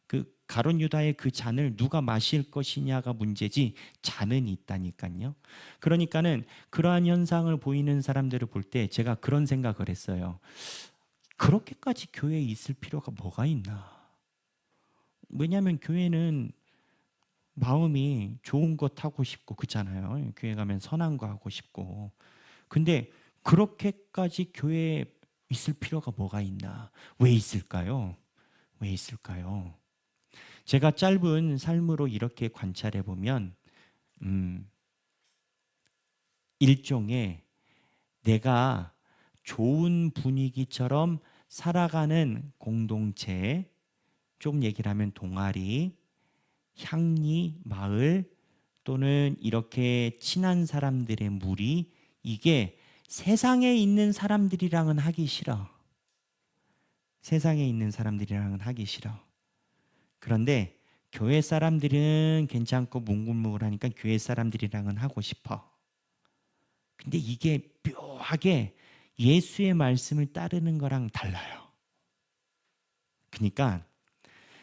[SPEAKER 1] 그 가룟 유다의 그 잔을 누가 마실 것이냐가 문제지 잔은 있다니까요. 그러니까는 그러한 현상을 보이는 사람들을 볼 때 제가 그런 생각을 했어요. 그렇게까지 교회에 있을 필요가 뭐가 있나? 왜냐하면 교회는 마음이 좋은 것 하고 싶고 그렇잖아요. 교회 가면 선한 거 하고 싶고. 근데 그렇게까지 교회에 있을 필요가 뭐가 있나? 왜 있을까요? 왜 있을까요? 제가 짧은 삶으로 이렇게 관찰해 보면 일종의 내가 좋은 분위기처럼 살아가는 공동체, 좀 얘기를 하면 동아리, 향리, 마을 또는 이렇게 친한 사람들의 무리, 이게 세상에 있는 사람들이랑은 하기 싫어. 세상에 있는 사람들이랑은 하기 싫어. 그런데 교회 사람들은 괜찮고 뭉글뭉글하니까 교회 사람들이랑은 하고 싶어. 근데 이게 묘하게 예수의 말씀을 따르는 거랑 달라요. 그러니까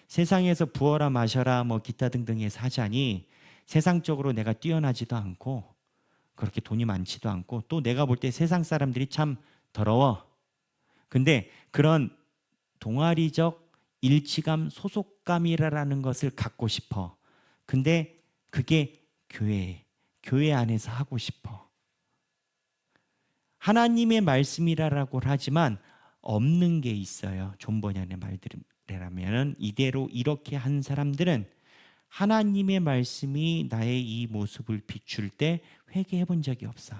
[SPEAKER 1] 세상에서 부어라 마셔라 뭐 기타 등등해서 하자니 세상적으로 내가 뛰어나지도 않고 그렇게 돈이 많지도 않고 또 내가 볼 때 세상 사람들이 참 더러워. 근데 그런 동아리적 일치감, 소속감이라는 것을 갖고 싶어. 근데 그게 교회 안에서 하고 싶어. 하나님의 말씀이라고 하지만 없는 게 있어요. 존 버년의 말들이라면 이대로 이렇게 한 사람들은 하나님의 말씀이 나의 이 모습을 비출 때 회개해 본 적이 없어.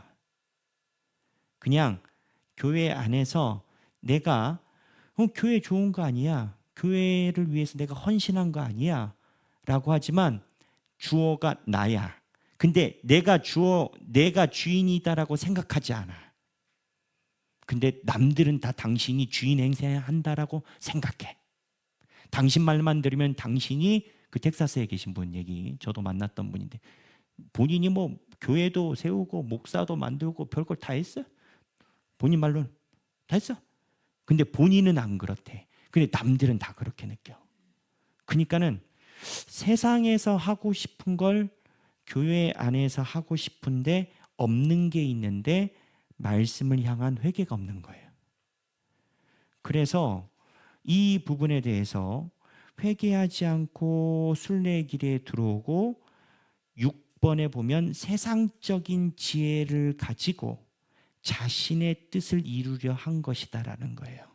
[SPEAKER 1] 그냥 교회 안에서 내가 교회 좋은 거 아니야, 교회를 위해서 내가 헌신한 거 아니야 라고 하지만 주어가 나야. 근데 내가 주인이다라고 생각하지 않아. 근데 남들은 다 당신이 주인 행세한다라고 생각해. 당신 말만 들으면 당신이, 그 텍사스에 계신 분 얘기 저도 만났던 분인데, 본인이 뭐 교회도 세우고 목사도 만들고 별걸 다 했어. 본인 말로는 다 했어. 근데 본인은 안 그렇대. 근데 남들은 다 그렇게 느껴. 그러니까는 세상에서 하고 싶은 걸 교회 안에서 하고 싶은데 없는 게 있는데 말씀을 향한 회개가 없는 거예요. 그래서 이 부분에 대해서 회개하지 않고 순례의 길에 들어오고 6번에 보면 세상적인 지혜를 가지고 자신의 뜻을 이루려 한 것이다라는 거예요.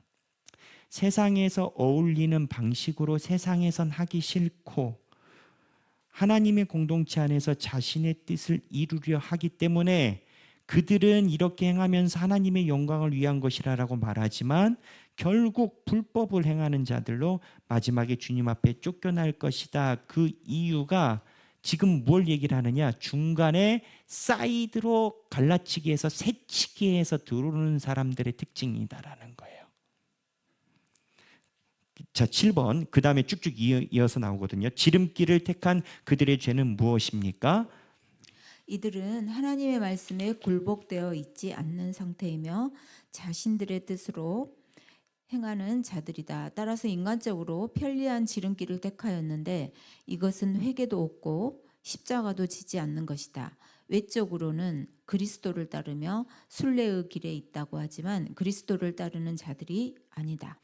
[SPEAKER 1] 세상에서 어울리는 방식으로 세상에선 하기 싫고 하나님의 공동체 안에서 자신의 뜻을 이루려 하기 때문에 그들은 이렇게 행하면서 하나님의 영광을 위한 것이라고 말하지만 결국 불법을 행하는 자들로 마지막에 주님 앞에 쫓겨날 것이다. 그 이유가 지금 뭘 얘기를 하느냐, 중간에 사이드로 갈라치기 해서 새치기 해서 들어오는 사람들의 특징이다라는 거예요. 자, 7번 그 다음에 쭉쭉 이어서 나오거든요. 지름길을 택한 그들의 죄는 무엇입니까?
[SPEAKER 2] 이들은 하나님의 말씀에 굴복되어 있지 않는 상태이며 자신들의 뜻으로 행하는 자들이다. 따라서 인간적으로 편리한 지름길을 택하였는데 이것은 회개도 없고 십자가도 지지 않는 것이다. 외적으로는 그리스도를 따르며 순례의 길에 있다고 하지만 그리스도를 따르는 자들이 아니다.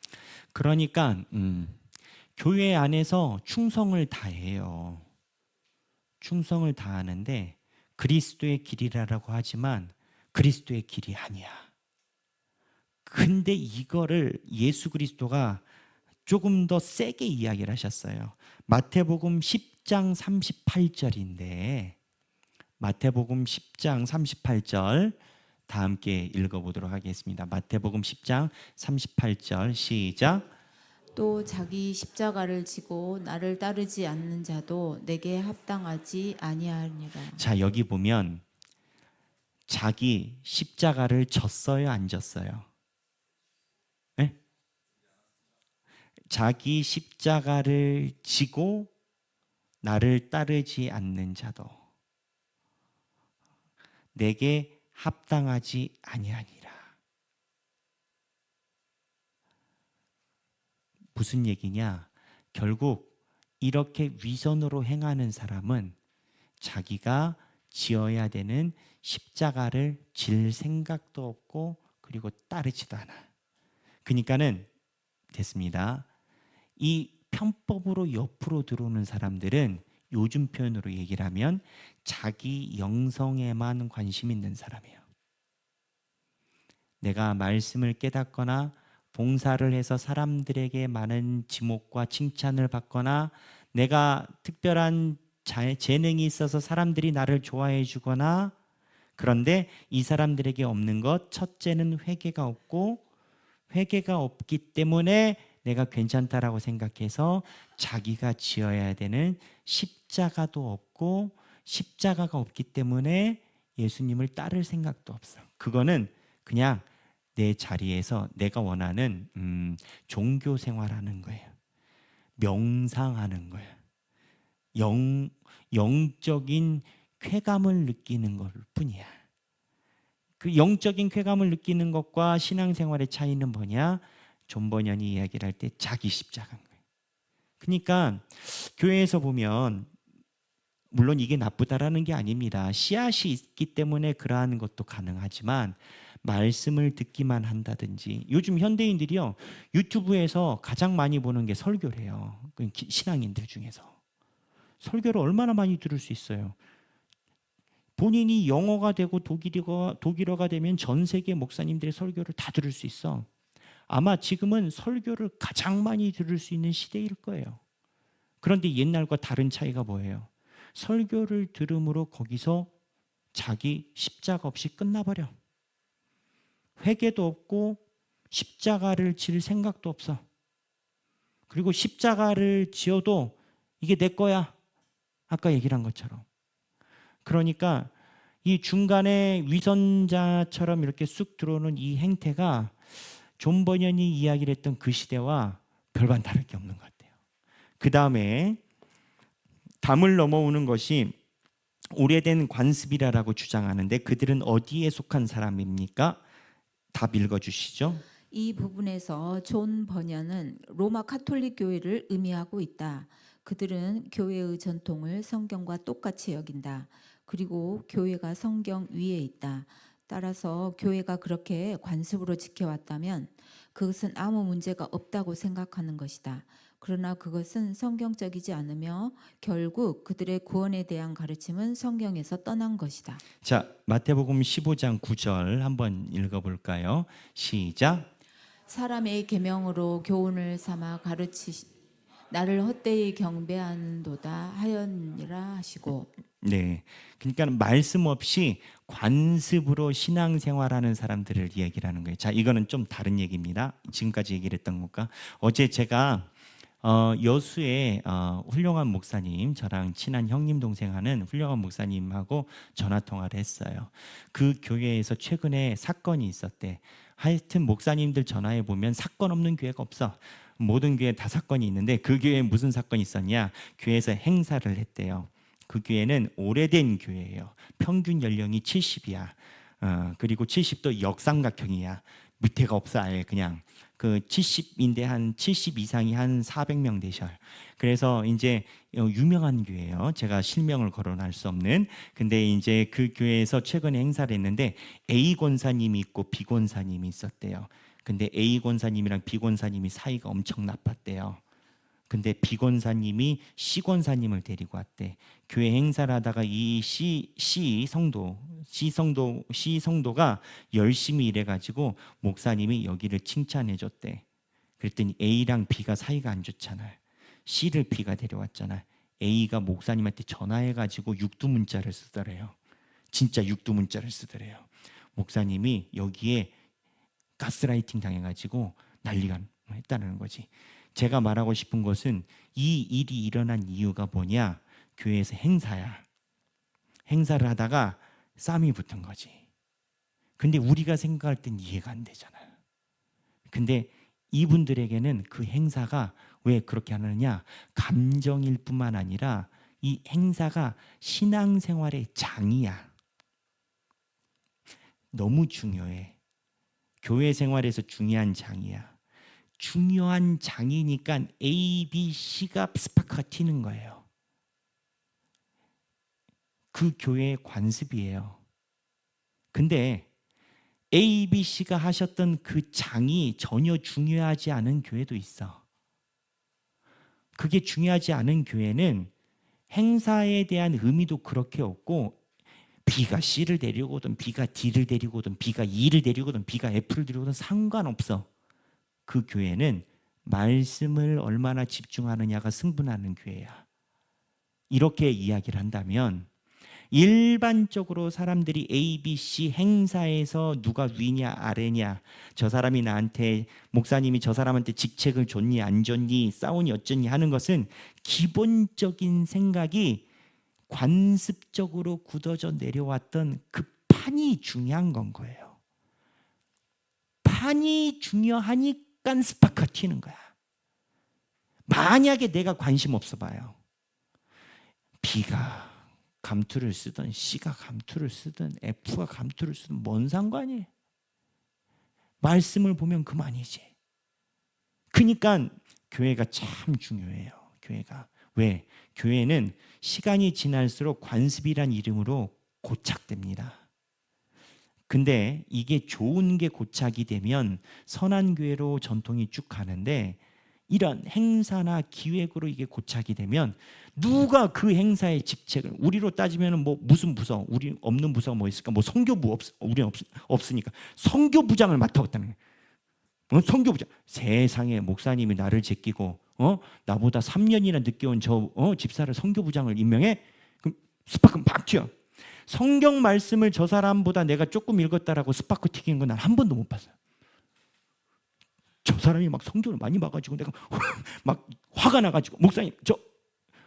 [SPEAKER 1] 그러니까 교회 안에서 충성을 다해요. 충성을 다하는데 그리스도의 길이라고 하지만 그리스도의 길이 아니야. 근데 이거를 예수 그리스도가 조금 더 세게 이야기를 하셨어요. 마태복음 10장 38절인데 마태복음 10장 38절 다 함께 읽어보도록 하겠습니다. 마태복음 10장 38절 시작.
[SPEAKER 2] 또 자기 십자가를 지고 나를 따르지 않는 자도 내게 합당하지 아니하니라.
[SPEAKER 1] 자, 여기 보면 자기 십자가를 졌어요, 안 졌어요? 네? 자기 십자가를 지고 나를 따르지 않는 자도 내게 합당하지 아니하니라. 무슨 얘기냐? 결국 이렇게 위선으로 행하는 사람은 자기가 지어야 되는 십자가를 질 생각도 없고 그리고 따르지도 않아. 그러니까는 됐습니다. 이 편법으로 옆으로 들어오는 사람들은 요즘 표현으로 얘기를 하면 자기 영성에만 관심 있는 사람이에요. 내가 말씀을 깨닫거나 봉사를 해서 사람들에게 많은 지목과 칭찬을 받거나 내가 특별한 재능이 있어서 사람들이 나를 좋아해 주거나 그런데 이 사람들에게 없는 것 첫째는 회개가 없고 회개가 없기 때문에 내가 괜찮다라고 생각해서 자기가 지어야 되는 십자가도 없고 십자가가 없기 때문에 예수님을 따를 생각도 없어. 그거는 그냥 내 자리에서 내가 원하는 종교 생활하는 거예요. 명상하는 거예요. 영적인 쾌감을 느끼는 것 뿐이야. 그 영적인 쾌감을 느끼는 것과 신앙생활의 차이는 뭐냐? 존 버년이 이야기를 할 때 자기 십자가인 거예요. 그러니까 교회에서 보면 물론 이게 나쁘다라는 게 아닙니다. 씨앗이 있기 때문에 그러한 것도 가능하지만 말씀을 듣기만 한다든지 요즘 현대인들이요 유튜브에서 가장 많이 보는 게 설교래요. 신앙인들 중에서 설교를 얼마나 많이 들을 수 있어요. 본인이 영어가 되고 독일어가 되면 전 세계 목사님들의 설교를 다 들을 수 있어. 아마 지금은 설교를 가장 많이 들을 수 있는 시대일 거예요. 그런데 옛날과 다른 차이가 뭐예요? 설교를 들음으로 거기서 자기 십자가 없이 끝나버려. 회개도 없고 십자가를 질 생각도 없어. 그리고 십자가를 지어도 이게 내 거야. 아까 얘기를 한 것처럼. 그러니까 이 중간에 위선자처럼 이렇게 쑥 들어오는 이 행태가 존 버년이 이야기를 했던 그 시대와 별반 다를 게 없는 것 같아요. 그 다음에 담을 넘어오는 것이 오래된 관습이라고 주장하는데 그들은 어디에 속한 사람입니까? 답 읽어주시죠.
[SPEAKER 2] 이 부분에서 존 버년은 로마 카톨릭 교회를 의미하고 있다. 그들은 교회의 전통을 성경과 똑같이 여긴다. 그리고 교회가 성경 위에 있다. 따라서 교회가 그렇게 관습으로 지켜왔다면 그것은 아무 문제가 없다고 생각하는 것이다. 그러나 그것은 성경적이지 않으며 결국 그들의 구원에 대한 가르침은 성경에서 떠난 것이다.
[SPEAKER 1] 자, 마태복음 15장 9절 한번 읽어볼까요? 시작.
[SPEAKER 2] 사람의 계명으로 교훈을 삼아 나를 헛되이 경배하는도다 하였니라 하시고.
[SPEAKER 1] 네, 그러니까 말씀 없이 관습으로 신앙생활하는 사람들을 얘기를 하는 거예요. 자, 이거는 좀 다른 얘기입니다. 지금까지 얘기를 했던 것과 어제 제가 여수에 훌륭한 목사님, 저랑 친한 형님 동생 하는 훌륭한 목사님하고 전화 통화를 했어요. 그 교회에서 최근에 사건이 있었대. 하여튼 목사님들 전화해 보면 사건 없는 교회가 없어. 모든 교회에 다 사건이 있는데 그 교회에 무슨 사건이 있었냐? 교회에서 행사를 했대요. 그 교회는 오래된 교회예요. 평균 연령이 70이야. 그리고 70도 역삼각형이야. 밑에가 없어. 아예 그냥 그 70인데 한 70 이상이 한 400명 되셔. 그래서 이제 유명한 교회예요. 제가 실명을 거론할 수 없는. 근데 이제 그 교회에서 최근에 행사를 했는데 A 권사님이 있고 B 권사님이 있었대요. 근데 A 권사님이랑 B 권사님이 사이가 엄청 나빴대요. 근데 B 권사님이 C 권사님을 데리고 왔대. 교회 행사를 하다가 이 C 성도가 열심히 일해가지고 목사님이 여기를 칭찬해 줬대. 그랬더니 A랑 B가 사이가 안 좋잖아요. C를 B가 데려왔잖아요. A가 목사님한테 전화해가지고 육두문자를 쓰더래요. 진짜 육두문자를 쓰더래요. 목사님이 여기에 가스라이팅 당해가지고 난리가 했다는 거지. 제가 말하고 싶은 것은 이 일이 일어난 이유가 뭐냐? 교회에서 행사야. 행사를 하다가 싸움이 붙은 거지. 근데 우리가 생각할 땐 이해가 안 되잖아. 근데 이분들에게는 그 행사가 왜 그렇게 하느냐? 감정일 뿐만 아니라 이 행사가 신앙생활의 장이야. 너무 중요해. 교회 생활에서 중요한 장이야. 중요한 장이니까 A, B, C가 스파크가 튀는 거예요. 그 교회의 관습이에요. 근데 A, B, C가 하셨던 그 장이 전혀 중요하지 않은 교회도 있어. 그게 중요하지 않은 교회는 행사에 대한 의미도 그렇게 없고 B가 C를 데리고 오든 B가 D를 데리고 오든 B가 E를 데리고 오든 B가 F를 데리고 오든 상관없어. 그 교회는 말씀을 얼마나 집중하느냐가 승분하는 교회야. 이렇게 이야기를 한다면 일반적으로 사람들이 A, B, C 행사에서 누가 위냐 아래냐, 저 사람이 나한테, 목사님이 저 사람한테 직책을 줬니 안 줬니, 싸우니 어쩌니 하는 것은 기본적인 생각이 관습적으로 굳어져 내려왔던 그 판이 중요한 건 거예요. 판이 중요하니까 스파크가 튀는 거야. 만약에 내가 관심 없어 봐요. B가 감투를 쓰든 C가 감투를 쓰든 F가 감투를 쓰든 뭔 상관이에요. 말씀을 보면 그만이지. 그러니까 교회가 참 중요해요. 교회가. 왜? 교회는 시간이 지날수록 관습이란 이름으로 고착됩니다. 근데 이게 좋은 게 고착이 되면 선한 교회로 전통이 쭉 가는데 이런 행사나 기획으로 이게 고착이 되면 누가 그 행사의 직책을, 우리로 따지면 뭐 무슨 부서, 우리 없는 부서가 뭐 있을까? 뭐 선교부 우리는 없으니까 선교부장을 맡아왔다는 거예요. 선교부장. 세상에 목사님이 나를 제끼고 나보다 3년이나 늦게 온 저 집사를 선교부장을 임명해? 그럼 스파크 막 튀어. 성경 말씀을 저 사람보다 내가 조금 읽었다라고 스파크 튀기는 건 난 한 번도 못 봤어요. 저 사람이 막 성경을 많이 봐가지고 내가 막 화가 나가지고 목사님 저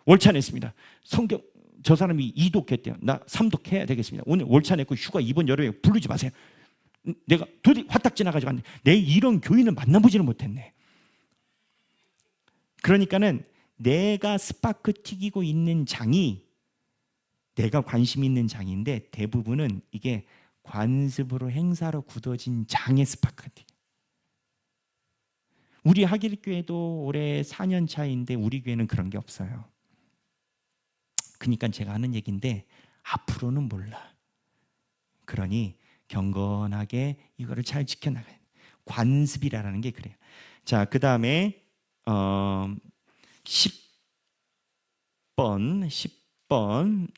[SPEAKER 1] 월차 냈습니다. 성경 저 사람이 2독했대요. 나 3독해야 되겠습니다. 오늘 월차 냈고 휴가 이번 여름에 부르지 마세요. 내가 도저히 화딱 지나가지고 왔는데 내 이런 교인을 만나보지는 못했네. 그러니까는 내가 스파크 튀기고 있는 장이 내가 관심 있는 장인데 대부분은 이게 관습으로 행사로 굳어진 장의 스파크 튀기. 우리 하길교회도 올해 4년 차인데 우리 교회는 그런 게 없어요. 그러니까 제가 하는 얘기인데 앞으로는 몰라. 그러니 경건하게 이거를 잘 지켜나가야 돼. 관습이라는 게 그래요. 자, 그 다음에 10번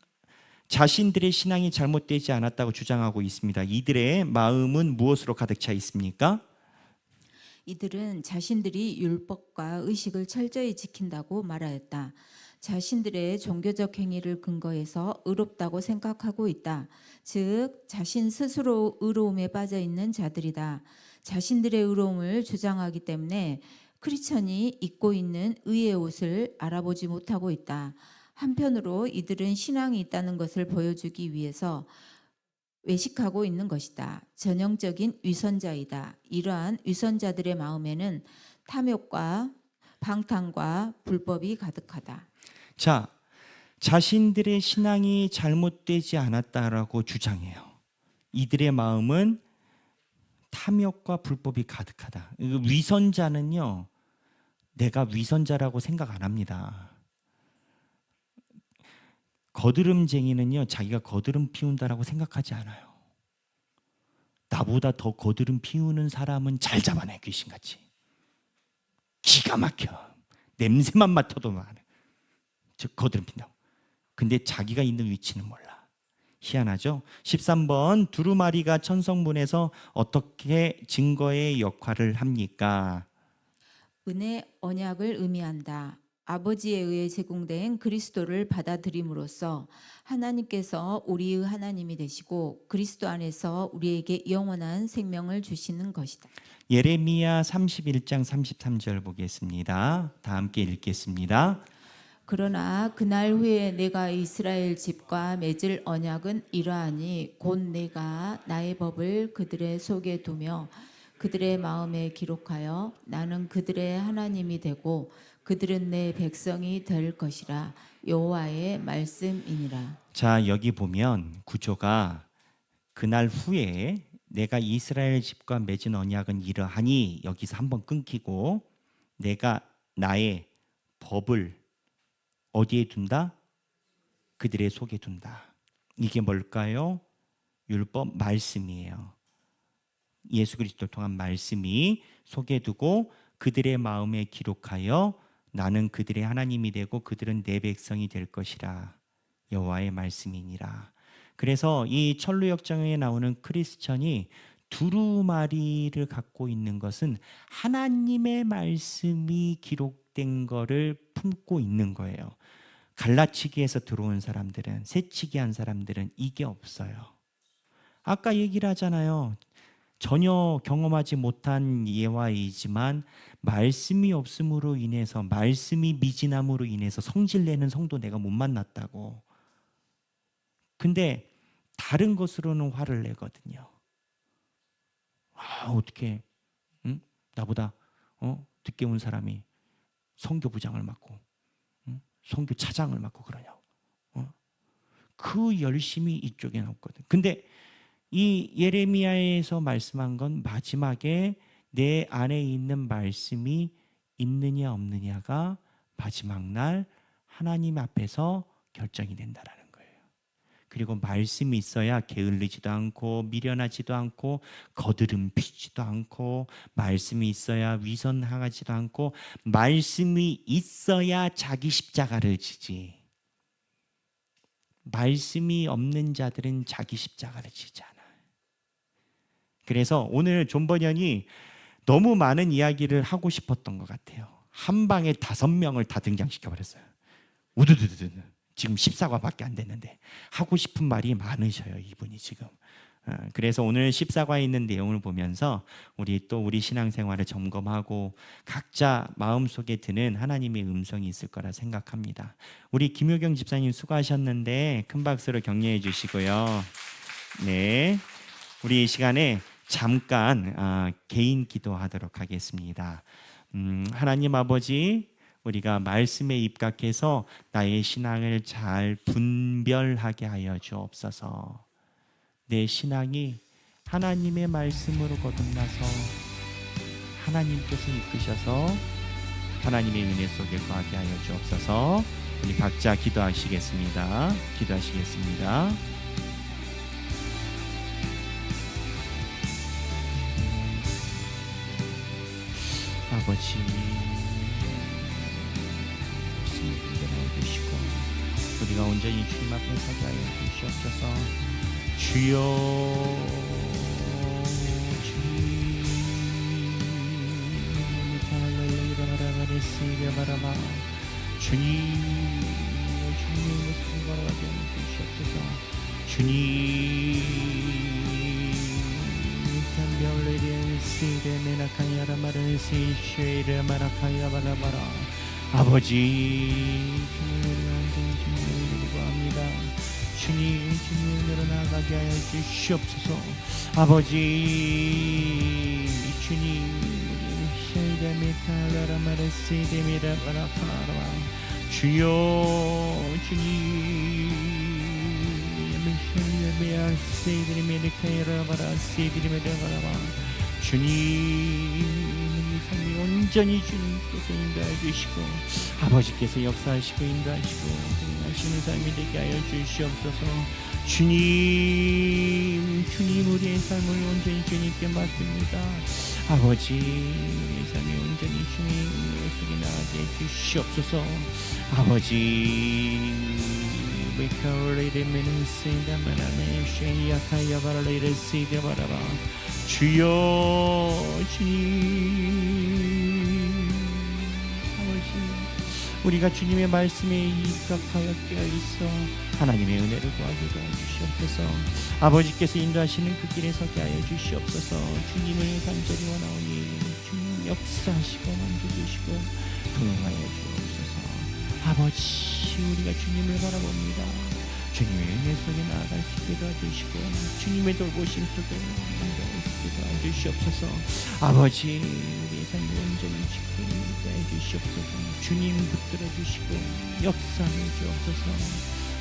[SPEAKER 1] 자신들의 신앙이 잘못되지 않았다고 주장하고 있습니다. 이들의 마음은 무엇으로 가득 차 있습니까?
[SPEAKER 2] 이들은 자신들이 율법과 의식을 철저히 지킨다고 말하였다. 자신들의 종교적 행위를 근거해서 의롭다고 생각하고 있다. 즉 자신 스스로 의로움에 빠져 있는 자들이다. 자신들의 의로움을 주장하기 때문에 크리스천이 입고 있는 의의 옷을 알아보지 못하고 있다. 한편으로 이들은 신앙이 있다는 것을 보여주기 위해서 외식하고 있는 것이다. 전형적인 위선자이다. 이러한 위선자들의 마음에는 탐욕과 방탕과 불법이 가득하다.
[SPEAKER 1] 자, 자신들의 신앙이 잘못되지 않았다라고 주장해요. 이들의 마음은 탐욕과 불법이 가득하다. 위선자는요, 내가 위선자라고 생각 안 합니다. 거드름쟁이는요, 자기가 거드름 피운다라고 생각하지 않아요. 나보다 더 거드름 피우는 사람은 잘 잡아내, 귀신같이. 기가 막혀. 냄새만 맡아도 말해. 즉 거드름 핀다고. 근데 자기가 있는 위치는 몰라. 희한하죠? 13번 두루마리가 천성문에서 어떻게 증거의 역할을 합니까?
[SPEAKER 2] 은혜 언약을 의미한다. 아버지에 의해 제공된 그리스도를 받아들임으로써 하나님께서 우리의 하나님이 되시고 그리스도 안에서 우리에게 영원한 생명을 주시는 것이다.
[SPEAKER 1] 예레미야 31장 33절 보겠습니다. 다 함께 읽겠습니다.
[SPEAKER 2] 그러나 그날 후에 내가 이스라엘 집과 맺을 언약은 이러하니 곧 내가 나의 법을 그들의 속에 두며 그들의 마음에 기록하여 나는 그들의 하나님이 되고 그들은 내 백성이 될 것이라. 여호와의 말씀이니라.
[SPEAKER 1] 자, 여기 보면 구조가 그날 후에 내가 이스라엘 집과 맺은 언약은 이러하니, 여기서 한번 끊기고 내가 나의 법을 어디에 둔다? 그들의 속에 둔다. 이게 뭘까요? 율법 말씀이에요. 예수 그리스도를 통한 말씀이 속에 두고 그들의 마음에 기록하여 나는 그들의 하나님이 되고 그들은 내 백성이 될 것이라. 여호와의 말씀이니라. 그래서 이 천루역정에 나오는 크리스천이 두루마리를 갖고 있는 것은 하나님의 말씀이 기록된 거를 품고 있는 거예요. 갈라치기에서 들어온 사람들은, 새치기 한 사람들은 이게 없어요. 아까 얘기를 하잖아요. 전혀 경험하지 못한 예화이지만 말씀이 없음으로 인해서, 말씀이 미진함으로 인해서 성질내는 성도 내가 못 만났다고. 근데 다른 것으로는 화를 내거든요. 어떻게 나보다 늦게 온 사람이 선교부장을 맡고 선교 차장을 맡고 그러냐고. 그 열심이 이쪽에는 없거든. 근데 이 예레미야에서 말씀한 건 마지막에 내 안에 있는 말씀이 있느냐 없느냐가 마지막 날 하나님 앞에서 결정이 된다라는 거예요. 그리고 말씀이 있어야 게을르지도 않고 미련하지도 않고 거드름 피지도 않고, 말씀이 있어야 위선하지도 않고, 말씀이 있어야 자기 십자가를 지지. 말씀이 없는 자들은 자기 십자가를 지지 않아. 그래서 오늘 존 번연이 너무 많은 이야기를 하고 싶었던 것 같아요. 한 방에 5명을 다 등장시켜 버렸어요. 우두두두두. 지금 14과밖에 안 됐는데 하고 싶은 말이 많으셔요, 이분이 지금. 그래서 오늘 14과에 있는 내용을 보면서 우리 신앙생활을 점검하고 각자 마음속에 드는 하나님의 음성이 있을 거라 생각합니다. 우리 김효경 집사님 수고하셨는데 큰 박수로 격려해 주시고요. 네, 우리 이 시간에 잠깐 개인 기도하도록 하겠습니다. 하나님 아버지, 우리가 말씀에 입각해서 나의 신앙을 잘 분별하게 하여 주옵소서. 내 신앙이 하나님의 말씀으로 거듭나서 하나님께서 이끄셔서 하나님의 은혜 속에 거하게 하여 주옵소서. 우리 각자 기도하시겠습니다. 기도하시겠습니다. 아버지, 말씀을 분별하여 주시고 우리가 온전히 주님 앞에 서게 하여 주시옵소서. 주여, 주님, 주님의 손바닥에 주시옵소서. 주님, 아버지, 주님을 구합니다. 주님으로 나가게 하여 주시옵소서. 아버지, 주님, 주여, 주님, 주님 삶이 온전히 주님께서 인도해 주시고 아버지께서 역사하시고 인도하시고 하시는 삶이 되게 하여 주시옵소서. 주님 우리의 삶을 온전히 주님께 맡깁니다. 아버지 우리의 삶이 온전히 주님의 속에 나가게 해주시옵소서. 아버지 주여 주님 아버지 우리가 주님의 말씀에 입각하여 깨어있어 하나님의 은혜를 구하기도 해주시옵소서. 아버지께서 인도하시는 그 길에 서게 하여 주시옵소서. 주님을 간절히 원하오니 주님 역사하시고 만져주시고 동행하여 주옵소서. 아버지 우리가 주님을 바라봅니다. 주님의 은혜 속에 나아갈 수 있게 도와주시고 주님의 돌보심 속에 나아갈 수 있게 도와주시옵소서. 아버지 우리의 삶을 온전히 지키게 해주시옵소서. 주님 붙들어 주시고 역사해 주옵소서.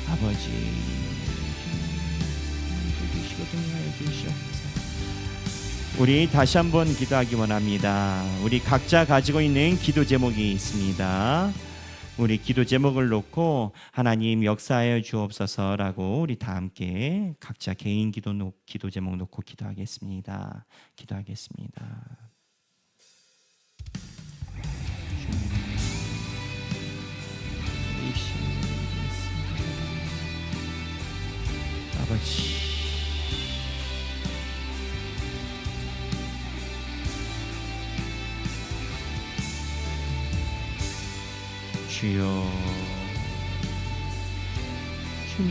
[SPEAKER 1] 아버지 주님 주시고 동행하여 주시옵소서. 우리 다시 한번 기도하기 원합니다. 우리 각자 가지고 있는 기도 제목이 있습니다. 우리 기도 제목을 놓고 하나님 역사하여 주옵소서라고 우리 다 함께 각자 개인 기도 제목 놓고 기도하겠습니다. 아버지 주여 주님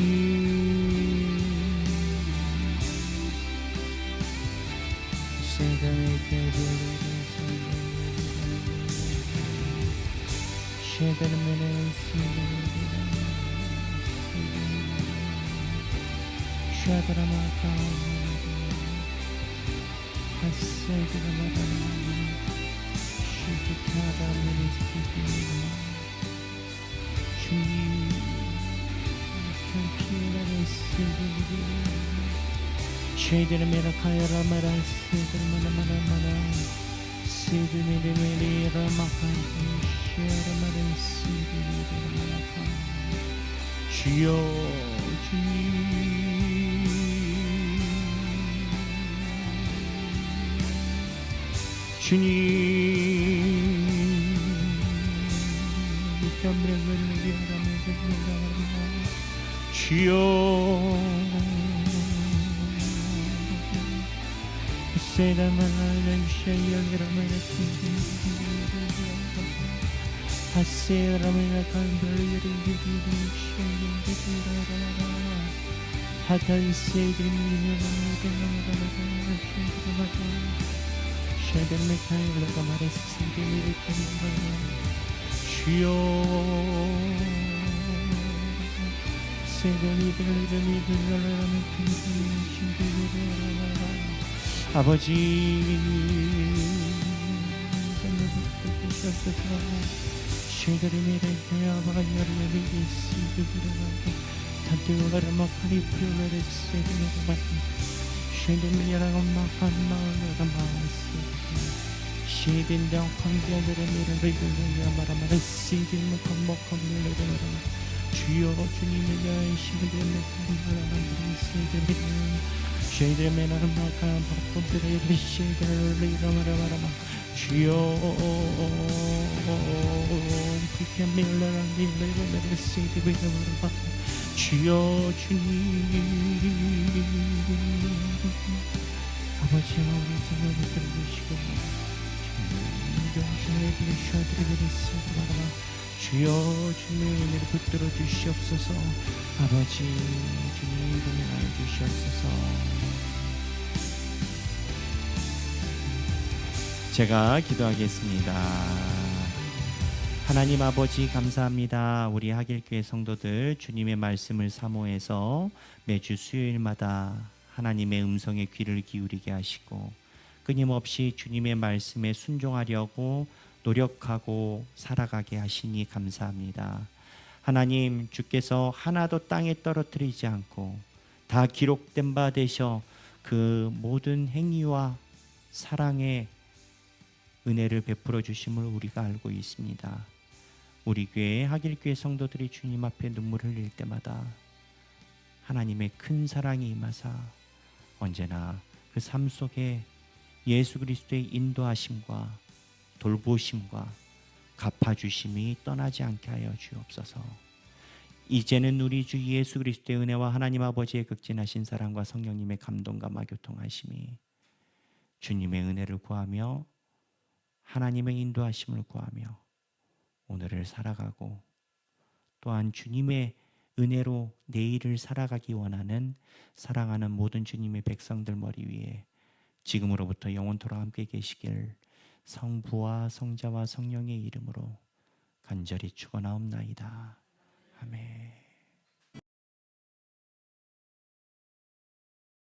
[SPEAKER 1] 주여 아버지 주여 주님의 여신을 주여 주여 주님 아버지 우리 생각을 들으시고 주여 주님의 은혜를 붙들어 주시옵소서. 아버지 주님 동행하여 주시옵소서. 제가 기도하겠습니다. 하나님 아버지 감사합니다. 우리 하길교회 성도들 주님의 말씀을 사모해서 매주 수요일마다 하나님의 음성에 귀를 기울이게 하시고 끊임없이 주님의 말씀에 순종하려고 노력하고 살아가게 하시니 감사합니다. 하나님 주께서 하나도 땅에 떨어뜨리지 않고 다 기록된 바 되셔 그 모든 행위와 사랑의 은혜를 베풀어 주심을 우리가 알고 있습니다. 우리 교회 하길교회 성도들이 주님 앞에 눈물을 흘릴 때마다 하나님의 큰 사랑이 임하사 언제나 그 삶 속에 예수 그리스도의 인도하심과 돌보심과 갚아주심이 떠나지 않게 하여 주옵소서. 이제는 우리 주 예수 그리스도의 은혜와 하나님 아버지의 극진하신 사랑과 성령님의 감동과 교통하심이 주님의 은혜를 구하며 하나님의 인도하심을 구하며 오늘을 살아가고 또한 주님의 은혜로 내일을 살아가기 원하는 사랑하는 모든 주님의 백성들 머리 위에 지금으로부터 영원토록 함께 계시길 성부와 성자와 성령의 이름으로 간절히 축원하옵나이다. 아멘.